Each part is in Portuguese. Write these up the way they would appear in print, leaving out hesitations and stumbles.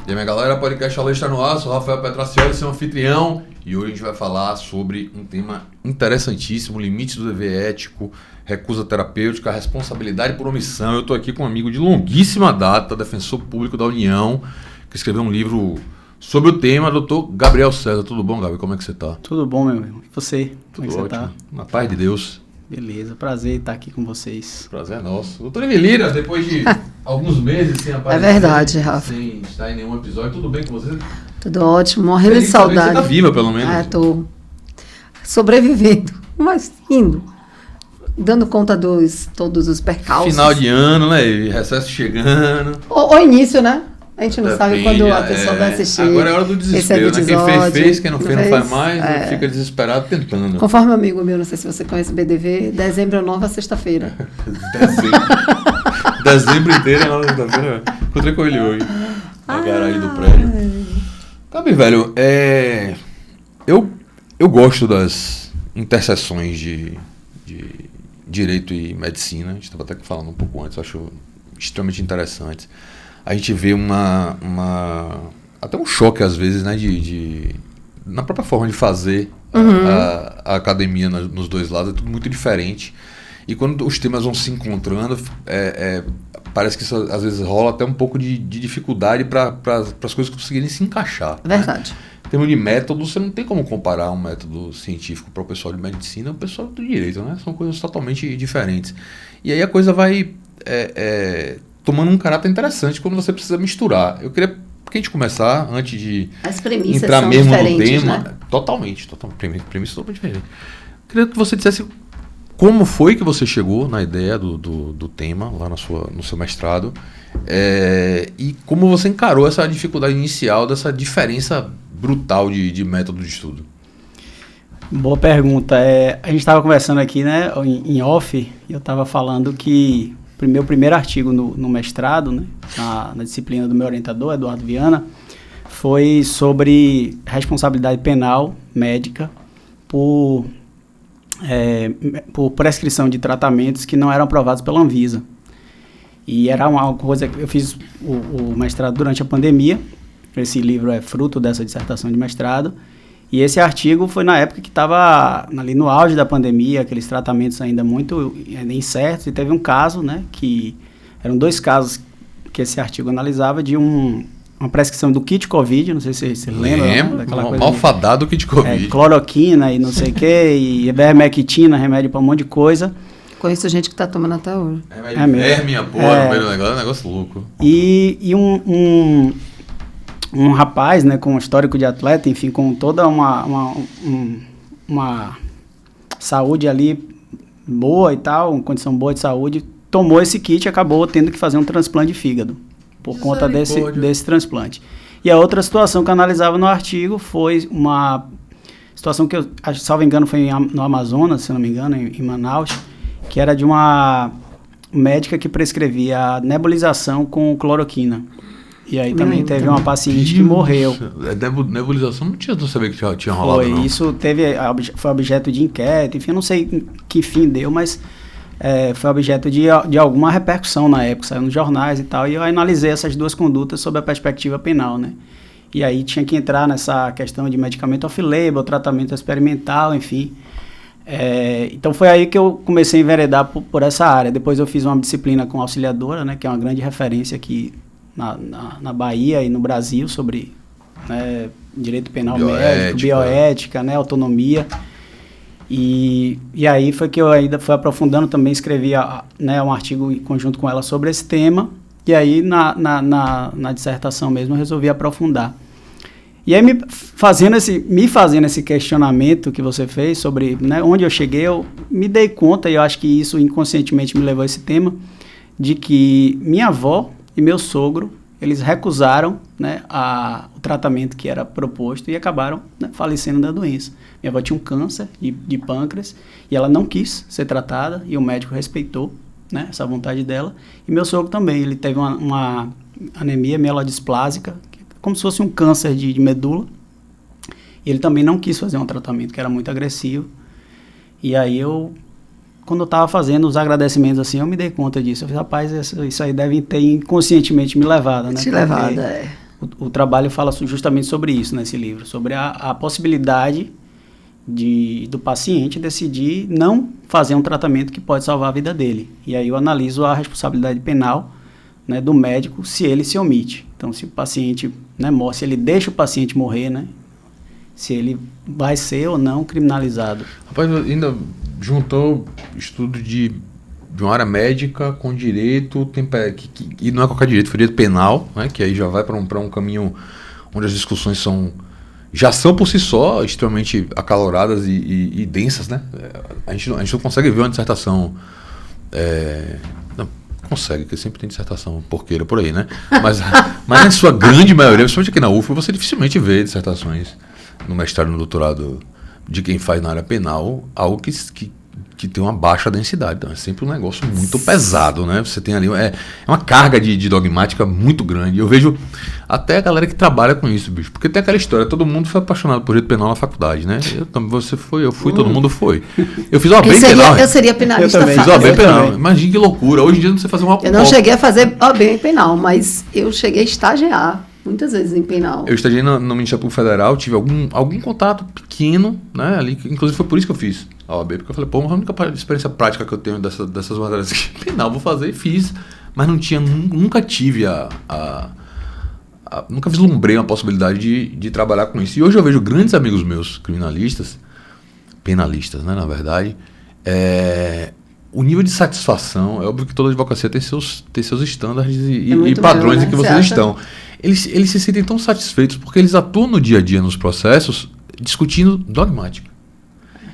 E aí, minha galera, podcast Alê está no ar, sou Rafael Petracioli, seu anfitrião, e hoje a gente vai falar sobre um tema interessantíssimo, limites do dever ético, recusa terapêutica, responsabilidade por omissão. Eu estou aqui com um amigo de longuíssima data, defensor público da União, que escreveu um livro sobre o tema, doutor Gabriel César. Tudo bom, Gabi? Como é que você está? Tudo bom, meu irmão. E você? Tudo Como é que ótimo. você tá? Na paz de Deus. Beleza, prazer estar aqui com vocês. Prazer é nosso. Doutor Evelira, depois de alguns meses sem aparecer, É verdade, Rafa. sem estar em nenhum episódio, tudo bem com você? Tudo ótimo, morrendo de Feliz saber que saudade. Você está viva, pelo menos. Tô sobrevivendo, mas indo, dando conta dos todos os percalços. Final de ano, né? E recesso chegando. O início, né? A gente não sabe quando a pessoa vai assistir. Agora é hora do desespero, né? Quem fez, quem não faz mais, fica desesperado tentando. Conforme um amigo meu, não sei se você conhece o BDV, dezembro é nova sexta-feira. Dezembro inteiro é nova sexta-feira. Encontrei com ele hoje, na garagem do prédio. Cabe, velho, eu gosto das interseções de direito e medicina. A gente estava até falando um pouco antes, eu acho extremamente interessante. A gente vê até um choque às vezes, né, na própria forma de fazer a academia nos dois lados, é tudo muito diferente. E quando os temas vão se encontrando, parece que isso às vezes rola até um pouco de dificuldade para as coisas conseguirem se encaixar. Verdade. Né? Em termos de método, você não tem como comparar um método científico para o pessoal de medicina e o pessoal do direito, né? São coisas totalmente diferentes. E aí a coisa vai tomando um caráter interessante quando você precisa misturar. Eu queria que a gente começar, antes de as premissas entrar são mesmo no diferentes, tema, né? totalmente premissas totalmente diferentes. Eu queria que você dissesse como foi que você chegou na ideia do tema, lá no seu mestrado, e como você encarou essa dificuldade inicial, dessa diferença brutal de método de estudo. Boa pergunta. A gente estava conversando aqui, né, em off, e eu estava falando que meu primeiro artigo no mestrado, né, na disciplina do meu orientador, Eduardo Viana, foi sobre responsabilidade penal médica por prescrição de tratamentos que não eram aprovados pela Anvisa. E era uma coisa que eu fiz o mestrado durante a pandemia. Esse livro é fruto dessa dissertação de mestrado. E esse artigo foi na época que estava ali no auge da pandemia, aqueles tratamentos ainda muito incertos, e teve um caso, né, que eram dois casos que esse artigo analisava de uma prescrição do kit Covid, não sei se você lembra. Lembro, daquela coisa malfadado kit Covid. Cloroquina e não sei o que, e ivermectina, remédio para um monte de coisa. Conheço gente que está tomando até hoje. Minha porra, no meio do negócio, é um negócio louco. E um rapaz, né, com um histórico de atleta, enfim, com toda uma saúde ali boa e tal, uma condição boa de saúde, tomou esse kit e acabou tendo que fazer um transplante de fígado por conta desse transplante. E a outra situação que eu analisava no artigo foi uma situação que, salvo engano, foi no Amazonas, se não me engano, em Manaus, que era de uma médica que prescrevia nebulização com cloroquina. E aí também teve uma paciente que morreu. Nebulização não sabia que tinha rolado, não. Isso foi objeto de inquérito, enfim, eu não sei que fim deu, mas foi objeto de alguma repercussão na época, saiu nos jornais e tal, e eu analisei essas duas condutas sob a perspectiva penal, né? E aí tinha que entrar nessa questão de medicamento off-label, tratamento experimental, enfim. Então foi aí que eu comecei a enveredar por essa área. Depois eu fiz uma disciplina com auxiliadora, né, que é uma grande referência aqui na Bahia e no Brasil sobre, né, direito penal médico, bioética, né, autonomia. E aí foi que eu ainda fui aprofundando, também escrevi né, um artigo em conjunto com ela sobre esse tema. E aí na dissertação mesmo eu resolvi aprofundar. E aí me fazendo esse questionamento que você fez sobre, né, onde eu cheguei, eu me dei conta, e eu acho que isso inconscientemente me levou a esse tema, de que minha avó e meu sogro, eles recusaram, né, o tratamento que era proposto e acabaram, né, falecendo da doença. Minha avó tinha um câncer de pâncreas e ela não quis ser tratada e o médico respeitou, né, essa vontade dela. E meu sogro também, ele teve uma anemia mielodisplásica, como se fosse um câncer de medula. E ele também não quis fazer um tratamento que era muito agressivo. E aí quando eu estava fazendo os agradecimentos assim, eu me dei conta disso. Eu falei, rapaz, isso aí deve ter inconscientemente me levado, né? Te levado, o trabalho fala justamente sobre isso nesse livro, sobre a possibilidade do paciente decidir não fazer um tratamento que pode salvar a vida dele. E aí eu analiso a responsabilidade penal, né, do médico se ele se omite. Então, se o paciente, né, morre, se ele deixa o paciente morrer, né, se ele vai ser ou não criminalizado. Rapaz, ainda juntou estudo de uma área médica com direito, e não é qualquer direito, foi direito penal, né, que aí já vai para um caminho onde as discussões já são por si só extremamente acaloradas e densas, né? A gente não consegue ver uma dissertação... não consegue, porque sempre tem dissertação porqueira por aí, né? Mas na sua grande maioria, principalmente aqui na UFBA, você dificilmente vê dissertações no mestrado e no doutorado de quem faz na área penal algo que tem uma baixa densidade. Então é sempre um negócio muito pesado, né? Você tem ali... É uma carga de dogmática muito grande. Eu vejo até a galera que trabalha com isso, bicho. Porque tem aquela história, todo mundo foi apaixonado por direito penal na faculdade, né? Você foi, eu fui, todo mundo foi. Eu fiz OAB penal. Eu seria penalista. Eu também. Fiz OAB penal. Imagina que loucura. Hoje em dia não sei fazer uma... Eu não cheguei a fazer OAB em penal, mas eu cheguei a estagiar muitas vezes em penal. Eu estagiei no Ministério Público Federal, tive algum contato pequeno, né? Ali, inclusive foi por isso que eu fiz a OAB, porque eu falei, pô, mas a única experiência prática que eu tenho dessas matérias aqui, penal, vou fazer, e fiz, mas nunca tive nunca vislumbrei uma possibilidade de trabalhar com isso. E hoje eu vejo grandes amigos meus, penalistas, né, na verdade, o nível de satisfação, é óbvio que toda advocacia tem seus estándares e padrões, né, em que vocês estão. Eles se sentem tão satisfeitos porque eles atuam no dia a dia nos processos discutindo dogmática.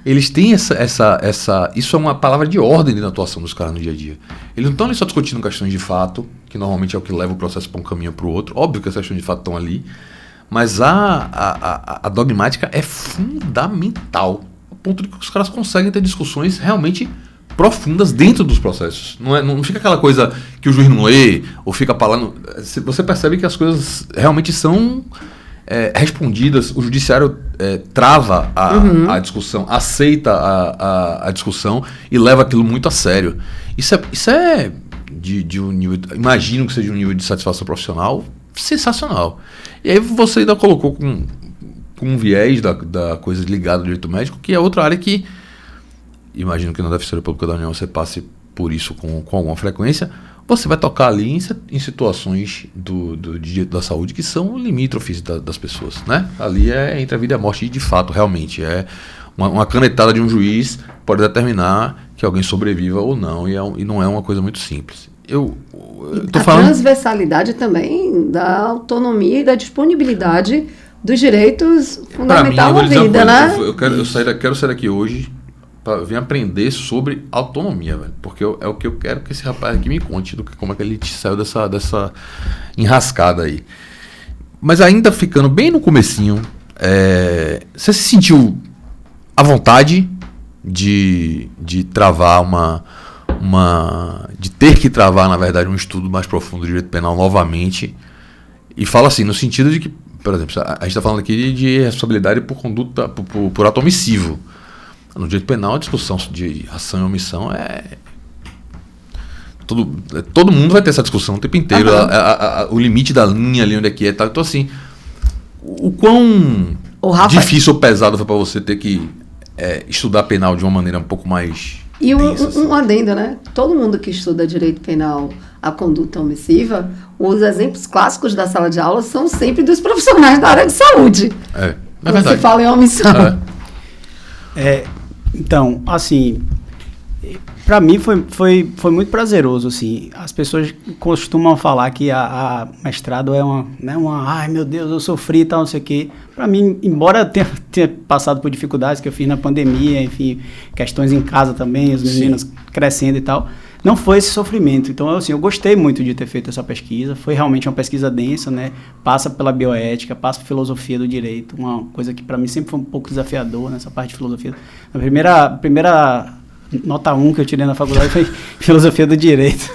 Eles têm isso é uma palavra de ordem na atuação dos caras no dia a dia. Eles não estão ali só discutindo questões de fato, que normalmente é o que leva o processo para um caminho ou para o outro. Óbvio que as questões de fato estão ali, mas a dogmática é fundamental, a ponto de que os caras conseguem ter discussões realmente profundas dentro dos processos. Não fica aquela coisa que o juiz não lê, ou fica falando... Você percebe que as coisas realmente são... respondidas, o judiciário trava a discussão, aceita a discussão e leva aquilo muito a sério. Isso é de um nível, imagino que seja um nível de satisfação profissional sensacional. E aí você ainda colocou com um viés da coisa ligada ao direito médico, que é outra área que imagino que na Defensoria Pública da União você passe por isso com alguma frequência. Você vai tocar ali em situações do direito da saúde que são limítrofes das pessoas, né? Ali é entre a vida e a morte, de fato, realmente. É uma canetada de um juiz pode determinar que alguém sobreviva ou não, e não é uma coisa muito simples. Eu tô falando... transversalidade também da autonomia e da disponibilidade dos direitos fundamentais da vida, né? Eu quero sair daqui hoje para vir aprender sobre autonomia, velho. Porque é o que eu quero que esse rapaz aqui me conte do que como é que ele saiu dessa enrascada aí. Mas ainda ficando bem no comecinho, você se sentiu à vontade de travar de ter que travar, na verdade, um estudo mais profundo de direito penal novamente? E fala assim, no sentido de que, por exemplo, a gente está falando aqui de responsabilidade por conduta, por ato omissivo. No direito penal, a discussão de ação e omissão todo mundo vai ter essa discussão o tempo inteiro. O limite da linha ali, onde é que é, tal. Então, assim, o quão difícil ou pesado foi para você ter que estudar penal de uma maneira um pouco mais... E um adendo, né? Todo mundo que estuda direito penal, a conduta omissiva, os exemplos clássicos da sala de aula são sempre dos profissionais da área de saúde. Quando se fala em omissão. Então, assim, para mim foi muito prazeroso, assim. As pessoas costumam falar que a mestrado é ai meu Deus, eu sofri e tal, não sei o quê. Para mim, embora eu tenha passado por dificuldades que eu fiz na pandemia, enfim, questões em casa também, os meninos crescendo e tal, não foi esse sofrimento. Então, assim, eu gostei muito de ter feito essa pesquisa. Foi realmente uma pesquisa densa, né? Passa pela bioética, passa por filosofia do direito, uma coisa que para mim sempre foi um pouco desafiador nessa parte de filosofia. A primeira nota 1 que eu tirei na faculdade foi filosofia do direito.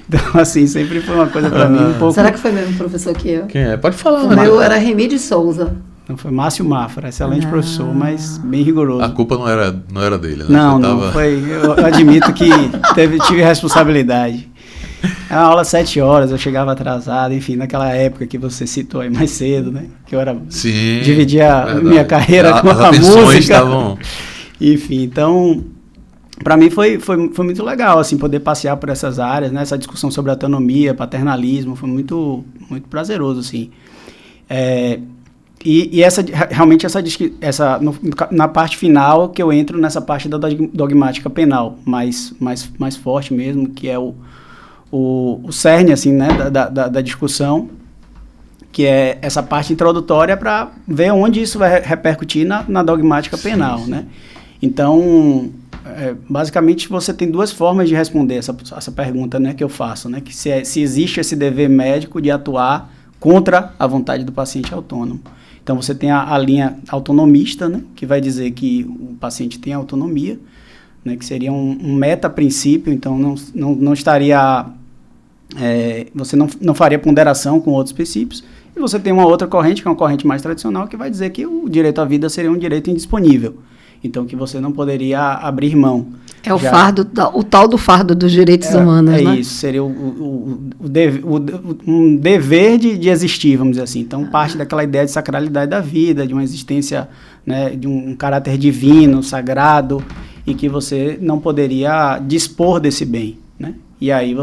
Então, assim, sempre foi uma coisa para mim um pouco... Será que foi mesmo professor que eu? Quem é? Pode falar. O meu era Remídio Souza. Então, foi Márcio Mafra, excelente professor, mas bem rigoroso. A culpa não era dele, né? Não foi. Eu admito que tive responsabilidade. É uma aula 7 horas, eu chegava atrasado, enfim, naquela época que você citou aí mais cedo, né? Que eu era... Sim, dividia verdade. minha carreira com a música. Estavam... Enfim, então... Para mim foi muito legal, assim, poder passear por essas áreas, né? Essa discussão sobre autonomia, paternalismo, foi muito prazeroso, assim. E realmente na parte final que eu entro nessa parte da dogmática penal, mais forte mesmo, que é o cerne, assim, né, da discussão, que é essa parte introdutória para ver onde isso vai repercutir na dogmática penal, sim. Né? Então... basicamente você tem duas formas de responder essa pergunta, né, que eu faço, né, que se existe esse dever médico de atuar contra a vontade do paciente autônomo. Então você tem a linha autonomista, né, que vai dizer que o paciente tem autonomia, né, que seria um meta-princípio, então não estaria, você não faria ponderação com outros princípios. E você tem uma outra corrente, que é uma corrente mais tradicional, que vai dizer que o direito à vida seria um direito indisponível. Então, que você não poderia abrir mão. É o fardo, o tal do fardo dos direitos humanos, né? É isso, seria um dever de existir, vamos dizer assim. Então, parte daquela ideia de sacralidade da vida, de uma existência, né, de um caráter divino, sagrado, e que você não poderia dispor desse bem, né? E aí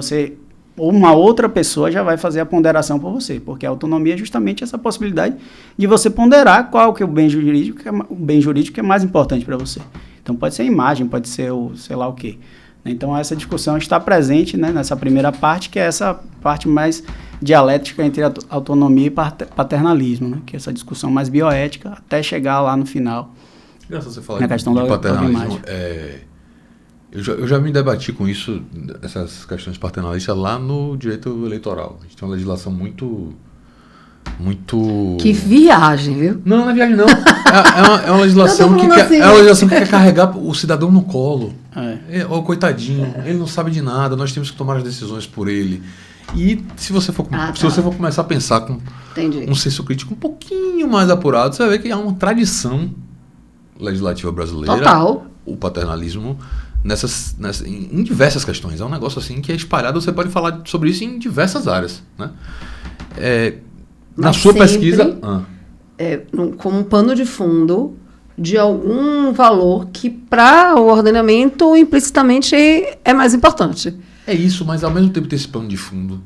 uma outra pessoa já vai fazer a ponderação por você, porque a autonomia é justamente essa possibilidade de você ponderar qual que é o bem jurídico que é mais importante para você. Então pode ser a imagem, pode ser sei lá o quê. Então essa discussão está presente, né, nessa primeira parte, que é essa parte mais dialética entre autonomia e paternalismo, né, que é essa discussão mais bioética, até chegar lá no final. Engraçado você falar na questão de paternalismo. Eu já me debati com isso, essas questões paternalistas, lá no direito eleitoral. A gente tem uma legislação muito... Que viagem, viu? Não é viagem, não. É uma legislação que quer carregar o cidadão no colo. Coitadinho, ele não sabe de nada, nós temos que tomar as decisões por ele. E se você for começar a pensar com um senso crítico um pouquinho mais apurado, você vai ver que há uma tradição legislativa brasileira. Total. O paternalismo... em diversas questões. É um negócio assim que é espalhado, você pode falar sobre isso em diversas áreas, né? Na sua pesquisa... como um pano de fundo de algum valor que para o ordenamento implicitamente é mais importante. É isso, mas ao mesmo tempo ter esse pano de fundo...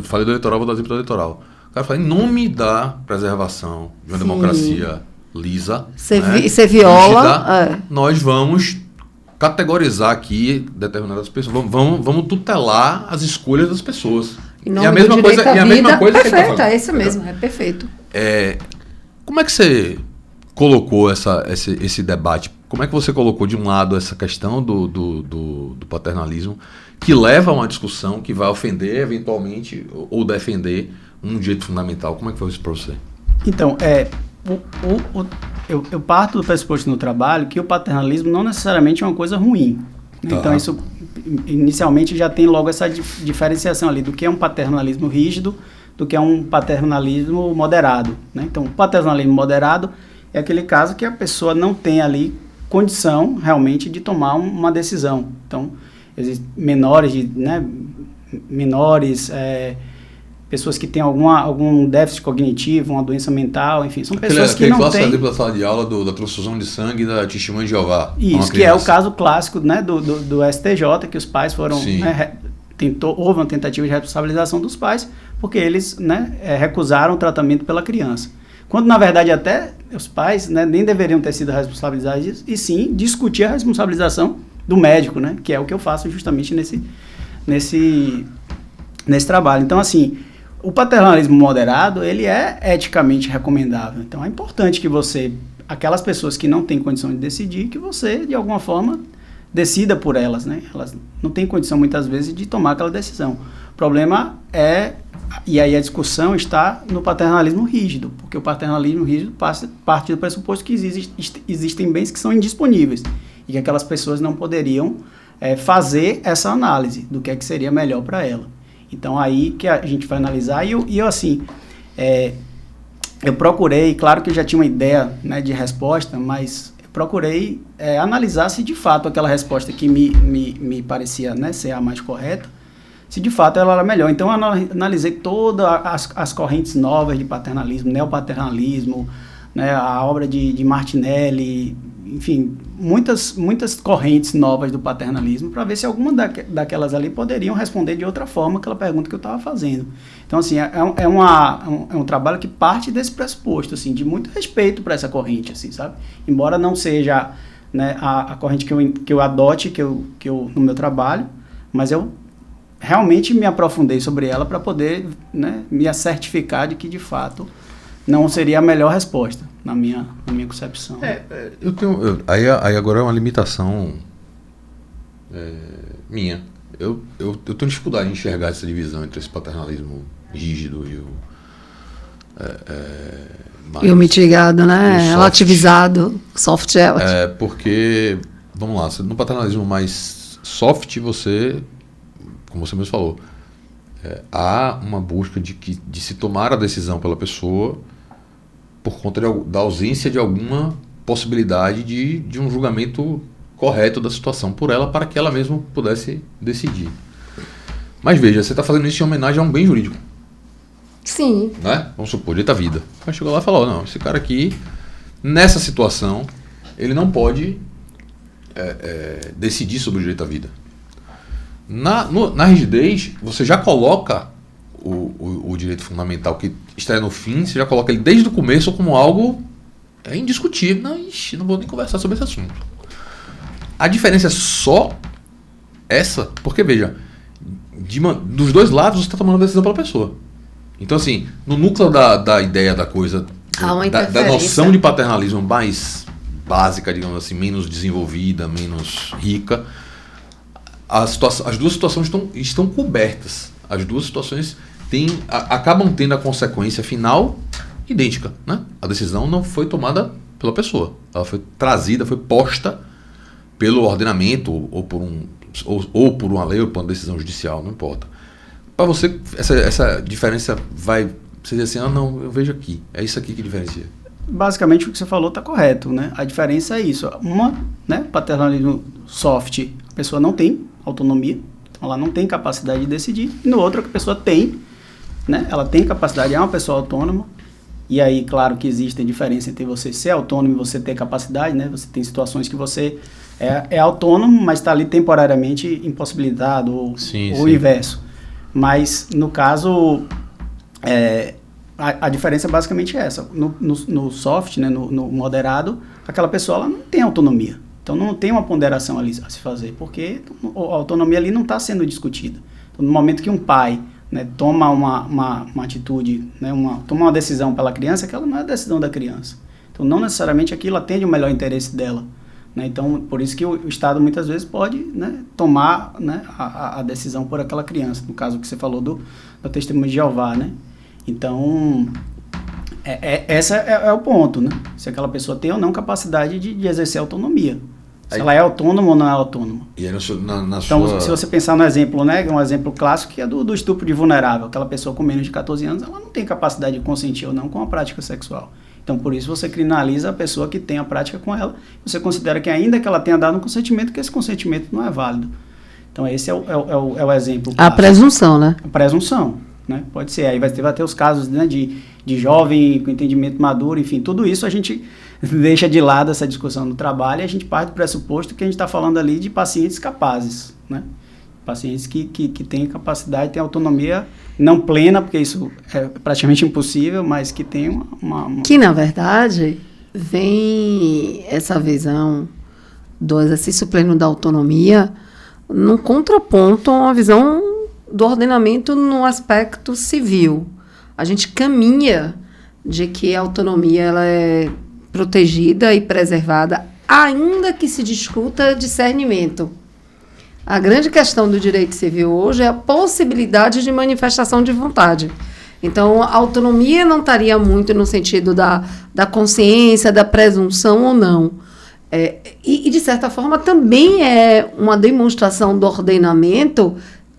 Falei do eleitoral, vou dar exemplo do eleitoral. O cara fala em nome da preservação de uma democracia lisa, você viola... nós vamos... categorizar aqui determinadas pessoas, vamos tutelar as escolhas das pessoas. E a mesma coisa perfeito, que é isso mesmo, é perfeito. Como é que você colocou esse debate? Como é que você colocou de um lado essa questão do paternalismo, que leva a uma discussão que vai ofender eventualmente ou defender um direito fundamental? Como é que foi isso para você? Então, eu parto do pressuposto no trabalho que o paternalismo não necessariamente é uma coisa ruim. Tá. Então, isso inicialmente já tem logo essa diferenciação ali do que é um paternalismo rígido, do que é um paternalismo moderado, né? Então, o paternalismo moderado é aquele caso que a pessoa não tem ali condição realmente de tomar uma decisão. Então, existem pessoas que têm algum déficit cognitivo, uma doença mental, enfim, são pessoas que não têm... Aquele exemplo da sala de aula da transfusão de sangue da Testemunha de Jeová. Isso, que é o caso clássico, né, do STJ, que os pais foram... Né, houve uma tentativa de responsabilização dos pais, porque eles, né, recusaram o tratamento pela criança. Quando, na verdade, até os pais, né, nem deveriam ter sido responsabilizados, e sim discutir a responsabilização do médico, né, que é o que eu faço justamente nesse trabalho. Então, assim... O paternalismo moderado, ele é eticamente recomendável. Então, é importante que aquelas pessoas que não têm condição de decidir, que você, de alguma forma, decida por elas, né? Elas não têm condição, muitas vezes, de tomar aquela decisão. O problema e aí a discussão está no paternalismo rígido, porque o paternalismo rígido parte do pressuposto que existem bens que são indisponíveis e que aquelas pessoas não poderiam fazer essa análise do que seria melhor para ela. Então, aí que a gente vai analisar, e eu assim, eu procurei, claro que eu já tinha uma ideia, né, de resposta, mas eu procurei analisar se de fato aquela resposta que me parecia, né, ser a mais correta, se de fato ela era melhor. Então, eu analisei todas as correntes novas de paternalismo, neopaternalismo, né, a obra de Martinelli, enfim, muitas correntes novas do paternalismo, para ver se alguma daquelas ali poderiam responder de outra forma aquela pergunta que eu estava fazendo. Então, assim, é um trabalho que parte desse pressuposto, assim, de muito respeito para essa corrente, assim, sabe? Embora não seja, né, a corrente que eu adote no meu trabalho, mas eu realmente me aprofundei sobre ela para poder, né, me certificar de que, de fato, não seria a melhor resposta, na minha concepção. Aí agora é uma limitação minha. Eu tenho dificuldade em enxergar essa divisão entre esse paternalismo rígido e o mitigado, né? Relativizado, soft element. Porque, vamos lá, no paternalismo mais soft, você, como você mesmo falou, há uma busca de se tomar a decisão pela pessoa por conta da ausência de alguma possibilidade de um julgamento correto da situação por ela, para que ela mesma pudesse decidir. Mas veja, você está fazendo isso em homenagem a um bem jurídico. Sim. Né? Vamos supor, direito à vida. Aí chegou lá e falou, não, esse cara aqui, nessa situação, ele não pode decidir sobre o direito à vida. Na rigidez, você já coloca o direito fundamental que estreia no fim, você já coloca ele desde o começo como algo indiscutível. Não vou nem conversar sobre esse assunto. A diferença é só essa, porque veja, dos dois lados você está tomando a decisão pela pessoa. Então, assim, no núcleo da ideia da coisa, da noção de paternalismo mais básica, digamos assim, menos desenvolvida, menos rica, as duas situações estão cobertas. As duas situações acabam tendo a consequência final idêntica, né? A decisão não foi tomada pela pessoa, ela foi trazida, foi posta pelo ordenamento ou por uma lei ou por uma decisão judicial, não importa. Para você, essa diferença vai... Você diz assim, não, eu vejo aqui, é isso aqui que diferencia. Basicamente o que você falou está correto, né? A diferença é isso. Paternalismo soft, a pessoa não tem autonomia, então ela não tem capacidade de decidir. E no outro, a pessoa tem, né? Ela tem capacidade, é uma pessoa autônoma. E aí, claro que existe a diferença entre você ser autônomo e você ter capacidade, né? Você tem situações que você é autônomo, mas está ali temporariamente impossibilitado, ou o inverso. Mas, no caso, a diferença é basicamente essa. No soft, né, no moderado, aquela pessoa ela não tem autonomia. Então, não tem uma ponderação ali a se fazer, porque a autonomia ali não está sendo discutida. Então, no momento que um pai, né, toma uma atitude, né, toma uma decisão pela criança, aquela não é a decisão da criança. Então, não necessariamente aquilo atende o melhor interesse dela. Né? Então, por isso que o Estado muitas vezes pode, né, tomar, né, a decisão por aquela criança. No caso que você falou do testemunho de Jeová, né? Então, esse é o ponto, né? Se aquela pessoa tem ou não capacidade de exercer autonomia. Se ela é autônoma ou não é autônoma. E aí então, se você pensar no exemplo, né, um exemplo clássico que é do estupro de vulnerável, aquela pessoa com menos de 14 anos, ela não tem capacidade de consentir ou não com a prática sexual. Então, por isso você criminaliza a pessoa que tem a prática com ela, você considera que ainda que ela tenha dado um consentimento, que esse consentimento não é válido. Então, esse é o exemplo clássico. A presunção, né? A presunção, né? Pode ser. Aí vai ter os casos, né, de jovem com entendimento maduro, enfim, tudo isso a gente deixa de lado essa discussão no trabalho e a gente parte do pressuposto que a gente está falando ali de pacientes capazes, né? Pacientes que têm capacidade, têm autonomia não plena, porque isso é praticamente impossível, mas que tem uma... Que, na verdade, vem essa visão do exercício pleno da autonomia num contraponto a uma visão do ordenamento no aspecto civil. A gente caminha de que a autonomia ela é protegida e preservada, ainda que se discuta discernimento. A grande questão do direito civil hoje é a possibilidade de manifestação de vontade. Então, a autonomia não estaria muito no sentido da consciência, da presunção ou não. E, de certa forma, também é uma demonstração do ordenamento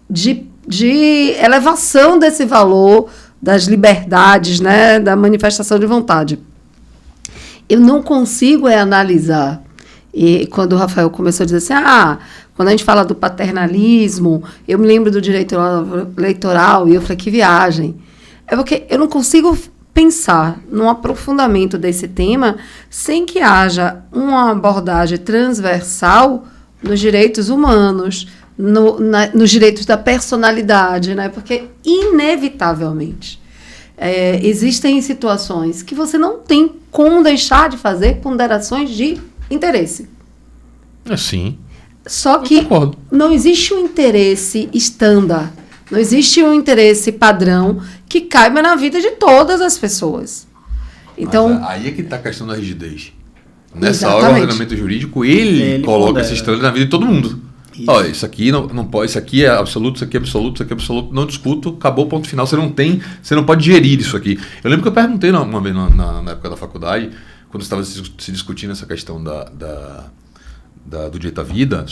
de elevação desse valor das liberdades, né, da manifestação de vontade. Eu não consigo analisar E quando o Rafael começou a dizer assim, quando a gente fala do paternalismo, eu me lembro do direito eleitoral, e eu falei, que viagem. É porque eu não consigo pensar num aprofundamento desse tema sem que haja uma abordagem transversal nos direitos humanos, nos direitos da personalidade, né? Porque, inevitavelmente, existem situações que você não tem como deixar de fazer ponderações de interesse. Sim. Só que não existe um interesse estándar, não existe um interesse padrão que caiba na vida de todas as pessoas. Então, mas aí é que está a questão da rigidez. Nessa hora, o ordenamento jurídico, ele coloca esse standard na vida de todo mundo. Olha, isso aqui não pode, isso aqui é absoluto, isso aqui é absoluto, isso aqui é absoluto, não discuto, acabou o ponto final, você não pode gerir isso aqui. Eu lembro que eu perguntei uma vez na época da faculdade, quando estava se discutindo essa questão do direito à vida,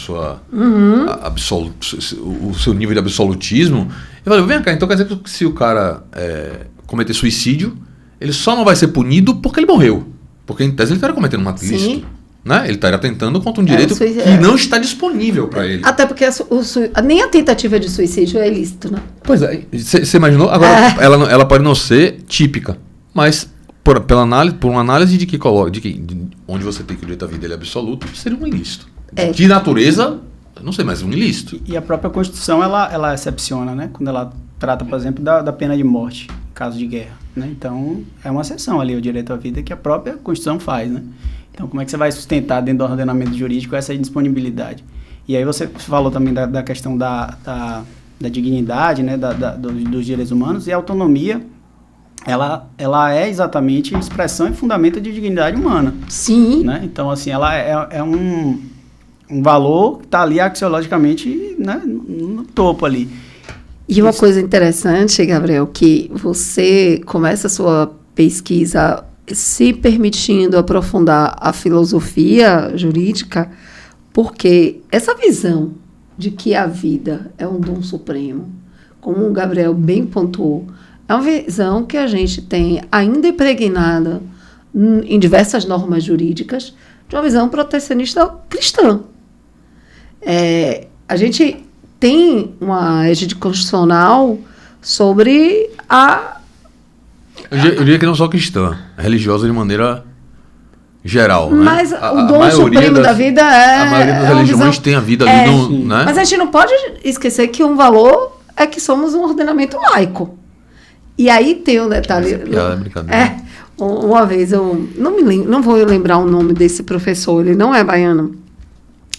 o seu nível de absolutismo. Eu falei, vem cá, então quer dizer que se o cara cometer suicídio, ele só não vai ser punido porque ele morreu. Porque em tese ele estaria cometendo um ato ilícito. Né? Ele estaria atentando contra um direito que não está disponível para ele. Até porque nem a tentativa de suicídio é ilícito, né? Pois é. Você imaginou? Agora, ela pode não ser típica, mas por uma análise de onde você tem que o direito à vida ele é absoluto, seria um ilícito. De natureza, não sei, mas um ilícito. E a própria Constituição, ela excepciona, né? Quando ela trata, por exemplo, da pena de morte, em caso de guerra. Né? Então, é uma exceção ali, o direito à vida, que a própria Constituição faz, né? Então, como é que você vai sustentar dentro do ordenamento jurídico essa indisponibilidade? E aí você falou também da questão da dignidade, né? Dos direitos humanos, e a autonomia, ela é exatamente expressão e fundamento de dignidade humana. Sim. Né? Então, assim, ela é um valor que está ali axiologicamente, né, no topo ali. E uma coisa interessante, Gabriel, que você começa a sua pesquisa se permitindo aprofundar a filosofia jurídica, porque essa visão de que a vida é um dom supremo, como o Gabriel bem pontuou, é uma visão que a gente tem ainda impregnada em diversas normas jurídicas de uma visão protecionista cristã. A gente tem uma égide constitucional sobre Eu diria que não só cristã, religiosa de maneira geral. Mas né? o dom supremo da vida a maioria das religiões tem a vida ali. Né? Mas a gente não pode esquecer que um valor é que somos um ordenamento laico. E aí tem um detalhe. É brincadeira. Uma vez eu não vou lembrar o nome desse professor, ele não é baiano.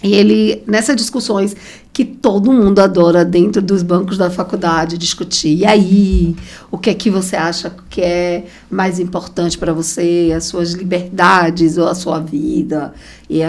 E ele, nessas discussões que todo mundo adora dentro dos bancos da faculdade, discutir. E aí, o que é que você acha que é mais importante para você, as suas liberdades ou a sua vida? E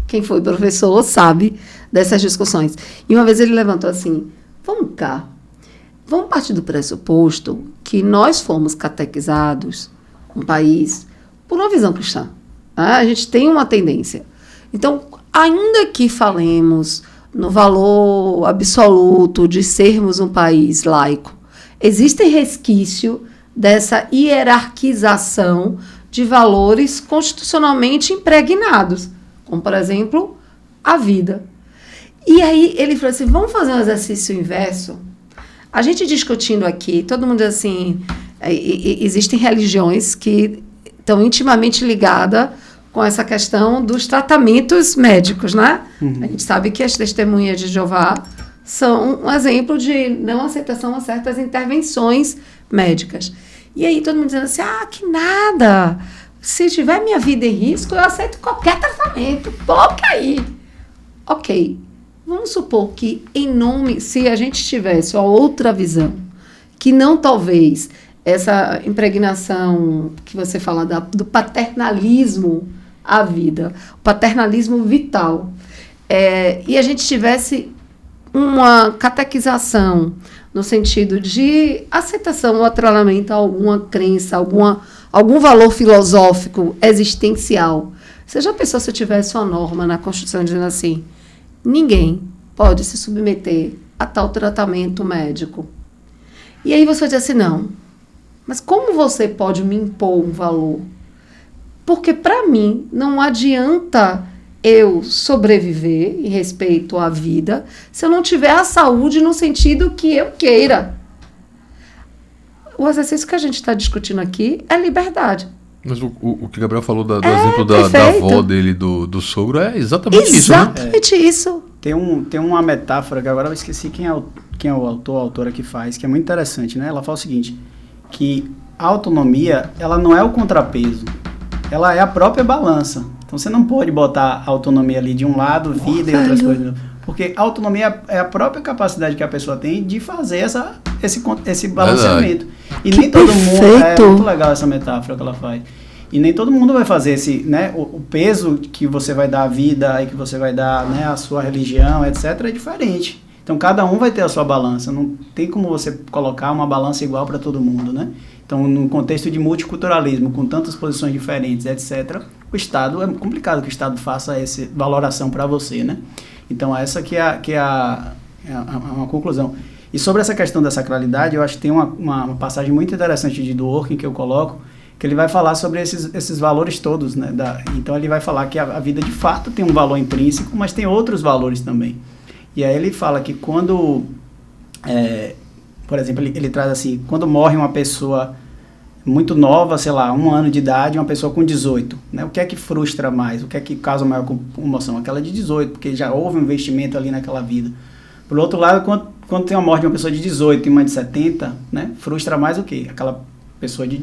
quem foi professor sabe dessas discussões. E uma vez ele levantou assim, vamos partir do pressuposto que nós fomos catequizados, um país, por uma visão cristã. A gente tem uma tendência. Então, ainda que falemos no valor absoluto de sermos um país laico, existe resquício dessa hierarquização de valores constitucionalmente impregnados, como, por exemplo, a vida. E aí ele falou assim, vamos fazer um exercício inverso? A gente discutindo aqui, todo mundo diz assim, existem religiões que estão intimamente ligadas com essa questão dos tratamentos médicos, né? A gente sabe que as testemunhas de Jeová são um exemplo de não aceitação a certas intervenções médicas. E aí todo mundo dizendo assim, que nada, se tiver minha vida em risco, eu aceito qualquer tratamento, coloque aí. Ok, vamos supor que se a gente tivesse uma outra visão, que não talvez essa impregnação que você fala do paternalismo à vida, o paternalismo vital, e a gente tivesse uma catequização no sentido de aceitação ou atrelamento a alguma crença, algum valor filosófico existencial. Você já pensou se eu tivesse uma norma na Constituição dizendo assim, ninguém pode se submeter a tal tratamento médico? E aí você vai dizer assim, não, mas como você pode me impor um valor? Porque, para mim, não adianta eu sobreviver em respeito à vida se eu não tiver a saúde no sentido que eu queira. O exercício que a gente está discutindo aqui é liberdade. Mas o que o Gabriel falou do exemplo da avó dele, do sogro, é exatamente isso, né? Exatamente isso. Tem uma metáfora que agora eu esqueci quem é o autor, a autora que faz, que é muito interessante, né? Ela fala o seguinte, que a autonomia, ela não é o contrapeso, ela é a própria balança. Então você não pode botar a autonomia ali de um lado, vida e outras coisas. Porque a autonomia é a própria capacidade que a pessoa tem de fazer esse balanceamento. E nem todo mundo... É muito legal essa metáfora que ela faz. E nem todo mundo vai fazer esse, né, o peso que você vai dar à vida e que você vai dar, né, à sua religião, etc., é diferente. Então, cada um vai ter a sua balança. Não tem como você colocar uma balança igual para todo mundo, né? Então, num contexto de multiculturalismo, com tantas posições diferentes, etc., o Estado, é complicado que o Estado faça essa valoração para você, né? Então, essa que é uma conclusão. E sobre essa questão da sacralidade, eu acho que tem uma passagem muito interessante de Dworkin que eu coloco, que ele vai falar sobre esses valores todos, né? Então, ele vai falar que a vida, de fato, tem um valor intrínseco, mas tem outros valores também. E aí ele fala que quando, por exemplo, ele traz assim, quando morre uma pessoa muito nova, sei lá, 1 ano de idade, uma pessoa com 18, né? O que é que frustra mais? O que é que causa maior comoção? Aquela de 18, porque já houve um investimento ali naquela vida. Por outro lado, quando tem a morte de uma pessoa de 18 e uma de 70, né? Frustra mais o quê? Aquela pessoa de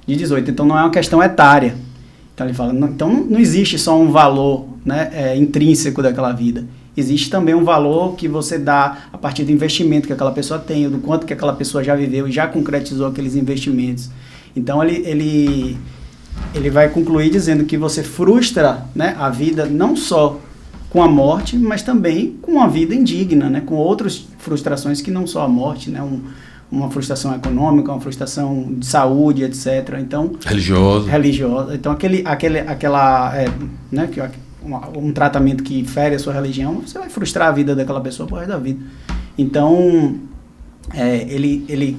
18. Então, não é uma questão etária. Então, ele fala, não existe só um valor, né, intrínseco daquela vida. Existe também um valor que você dá a partir do investimento que aquela pessoa tem, do quanto que aquela pessoa já viveu e já concretizou aqueles investimentos. Então, ele vai concluir dizendo que você frustra, né, a vida não só com a morte, mas também com uma vida indigna, né, com outras frustrações que não só a morte, né, uma frustração econômica, uma frustração de saúde, etc. Então, religiosa. Então, um tratamento que fere a sua religião, você vai frustrar a vida daquela pessoa por resto da vida. Então, ele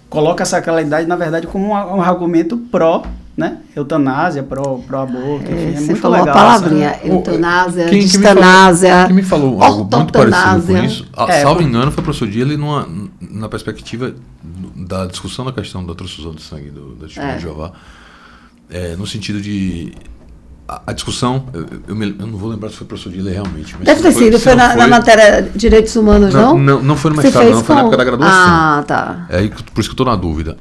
coloca a sacralidade, na verdade, como um argumento pró, né, eutanásia, pró-aborto, enfim, você muito falou legal. A palavrinha, eutanásia, distanásia, quem me falou algo muito parecido com isso, salvo engano, foi o professor Dille na perspectiva da discussão da questão da transfusão de sangue da Testemunha de Jeová, no sentido de a discussão, eu não vou lembrar se foi o professor Dille realmente. Mas deve ter sido, foi na matéria de Direitos Humanos, não? Não foi no mestrado, não, foi na época da graduação. Ah, tá. Por isso que eu estou na dúvida.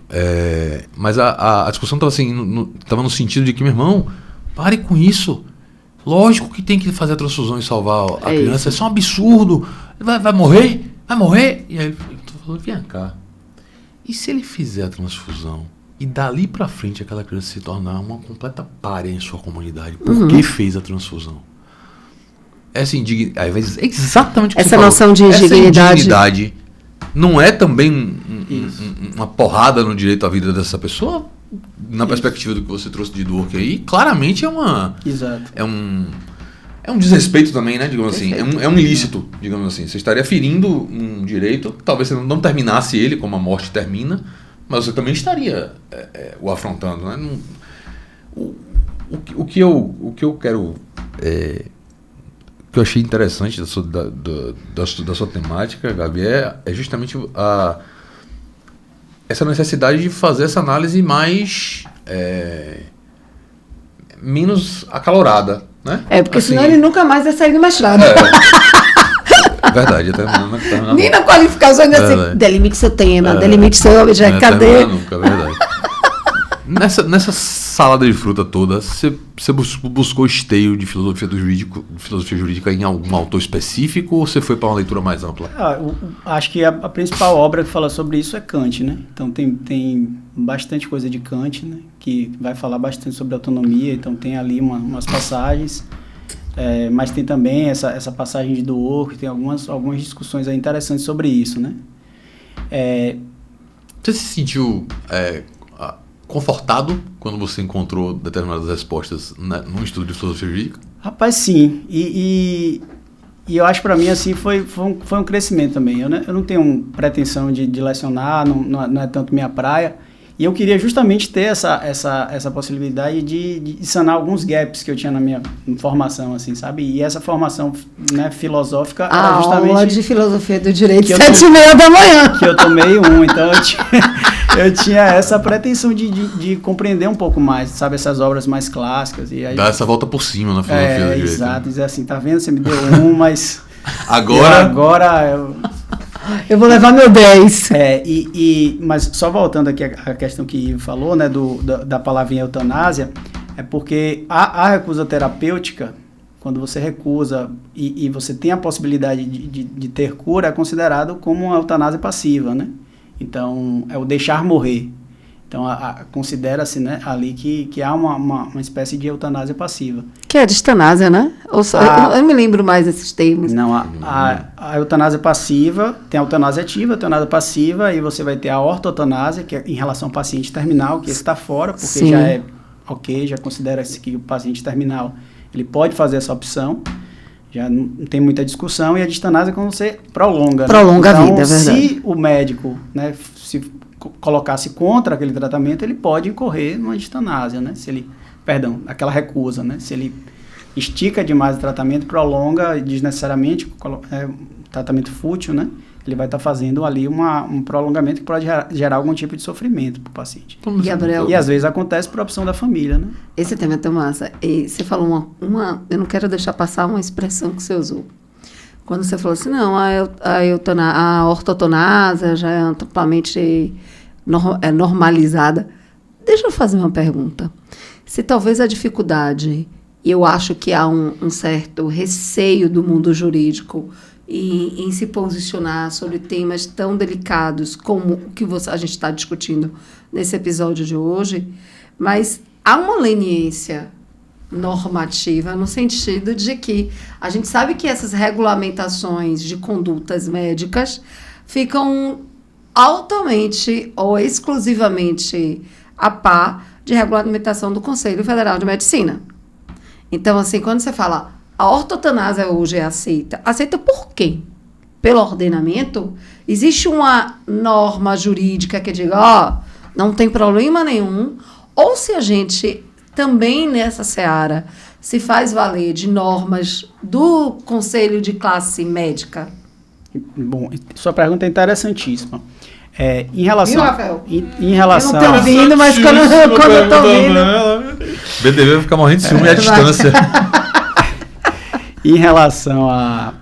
Mas a discussão estava assim, estava no sentido de que, meu irmão, pare com isso. Lógico que tem que fazer a transfusão e salvar a criança, isso é só um absurdo. Vai morrer? Vai morrer? E aí eu falei, vem cá, e se ele fizer a transfusão e dali pra frente aquela criança se tornar uma completa pária em sua comunidade, por que fez a transfusão? Essa indignidade, exatamente o que essa noção de indignidade não é também uma porrada no direito à vida dessa pessoa? Na perspectiva do que você trouxe de Dworkin aí, claramente é um desrespeito também, né, digamos assim, é um ilícito, digamos assim. Você estaria ferindo um direito, talvez você não terminasse ele como a morte termina, mas você também estaria o afrontando, né? O que eu quero, o que eu achei interessante da sua temática, Gabi, é justamente essa necessidade de fazer essa análise menos acalorada, né? Porque assim, senão ele nunca mais vai sair do mestrado. Verdade, Nem na qualificação ainda assim, delimite seu tema, delimite seu objeto, cadê? Nunca, verdade. Nessa salada de fruta toda, você buscou esteio de filosofia jurídica em algum autor específico ou você foi para uma leitura mais ampla? Acho que a principal obra que fala sobre isso é Kant, né? Então tem bastante coisa de Kant, né? Que vai falar bastante sobre autonomia, então tem ali umas passagens, mas tem também essa passagem de Dworkin, tem algumas discussões aí interessantes sobre isso, né? Você se sentiu confortado quando você encontrou determinadas respostas num estudo de filosofia jurídica? Rapaz, sim. E eu acho que para mim assim foi um crescimento também. Eu não tenho pretensão de lecionar, não é tanto minha praia. E eu queria justamente ter essa possibilidade de sanar alguns gaps que eu tinha na minha formação, assim, sabe? E essa formação, né, filosófica era justamente... A aula de filosofia do direito, que 7h30 da manhã. Que eu tomei então eu tinha essa pretensão de compreender um pouco mais, sabe? Essas obras mais clássicas. E aí, Dá essa volta por cima na filosofia do direito. Exato, dizer assim, tá vendo? Você me deu mas... Agora eu vou levar meu 10. Mas só voltando aqui à questão que Ivo falou, né, da palavrinha eutanásia, é porque a recusa terapêutica, quando você recusa e você tem a possibilidade de ter cura, é considerado como uma eutanásia passiva, né? Então, é o deixar morrer. Então, considera-se, né, ali que há uma espécie de eutanásia passiva. Que é a distanásia, né? Eu não me lembro mais desses termos. Não, a eutanásia passiva, tem a eutanásia ativa, a eutanásia passiva, e você vai ter a ortoeutanásia, que é em relação ao paciente terminal, que está fora, porque Sim. já é ok, já considera-se que o paciente terminal, ele pode fazer essa opção, já não tem muita discussão, e a distanásia é quando você prolonga. Prolonga, né? A vida, é verdade. Se o médico, né, se colocar-se contra aquele tratamento, ele pode incorrer numa distanásia, né? Aquela recusa, né? Se ele estica demais o tratamento, prolonga desnecessariamente, tratamento fútil, né? Ele vai estar fazendo ali um prolongamento que pode gerar algum tipo de sofrimento para o paciente. Gabriel, e às vezes acontece por opção da família, né? Esse tema é tão massa. E você falou eu não quero deixar passar uma expressão que você usou. Quando você falou assim, não, a ortotonásia já é amplamente normalizada. Deixa eu fazer uma pergunta. Se talvez a dificuldade, e eu acho que há um certo receio do mundo jurídico em se posicionar sobre temas tão delicados como o que a gente está discutindo nesse episódio de hoje, mas há uma leniência normativa no sentido de que a gente sabe que essas regulamentações de condutas médicas ficam altamente ou exclusivamente a par de regulamentação do Conselho Federal de Medicina. Então, assim, quando você fala a ortotanásia hoje é aceita por quê? Pelo ordenamento? Existe uma norma jurídica que diga, não tem problema nenhum, ou se a gente também nessa seara se faz valer de normas do Conselho de Classe Médica? Bom, sua pergunta é interessantíssima. Em relação... Viu, Rafael? Em relação... Eu não estou ouvindo, mas quando eu estou ouvindo... BTV vai ficar morrendo de ciúme à distância. Em relação à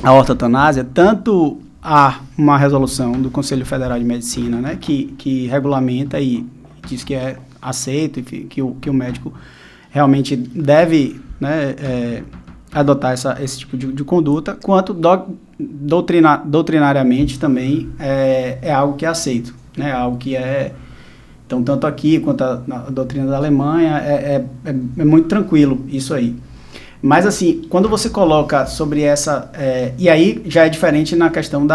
ortotanásia, tanto há uma resolução do Conselho Federal de Medicina, né, que regulamenta e diz que é aceito, que o médico realmente deve, né, adotar esse tipo de conduta, quanto doutrinariamente também é algo que é aceito, né, algo que é... Então, tanto aqui quanto na doutrina da Alemanha, é muito tranquilo isso aí. Mas, assim, quando você coloca sobre essa... e aí já é diferente na questão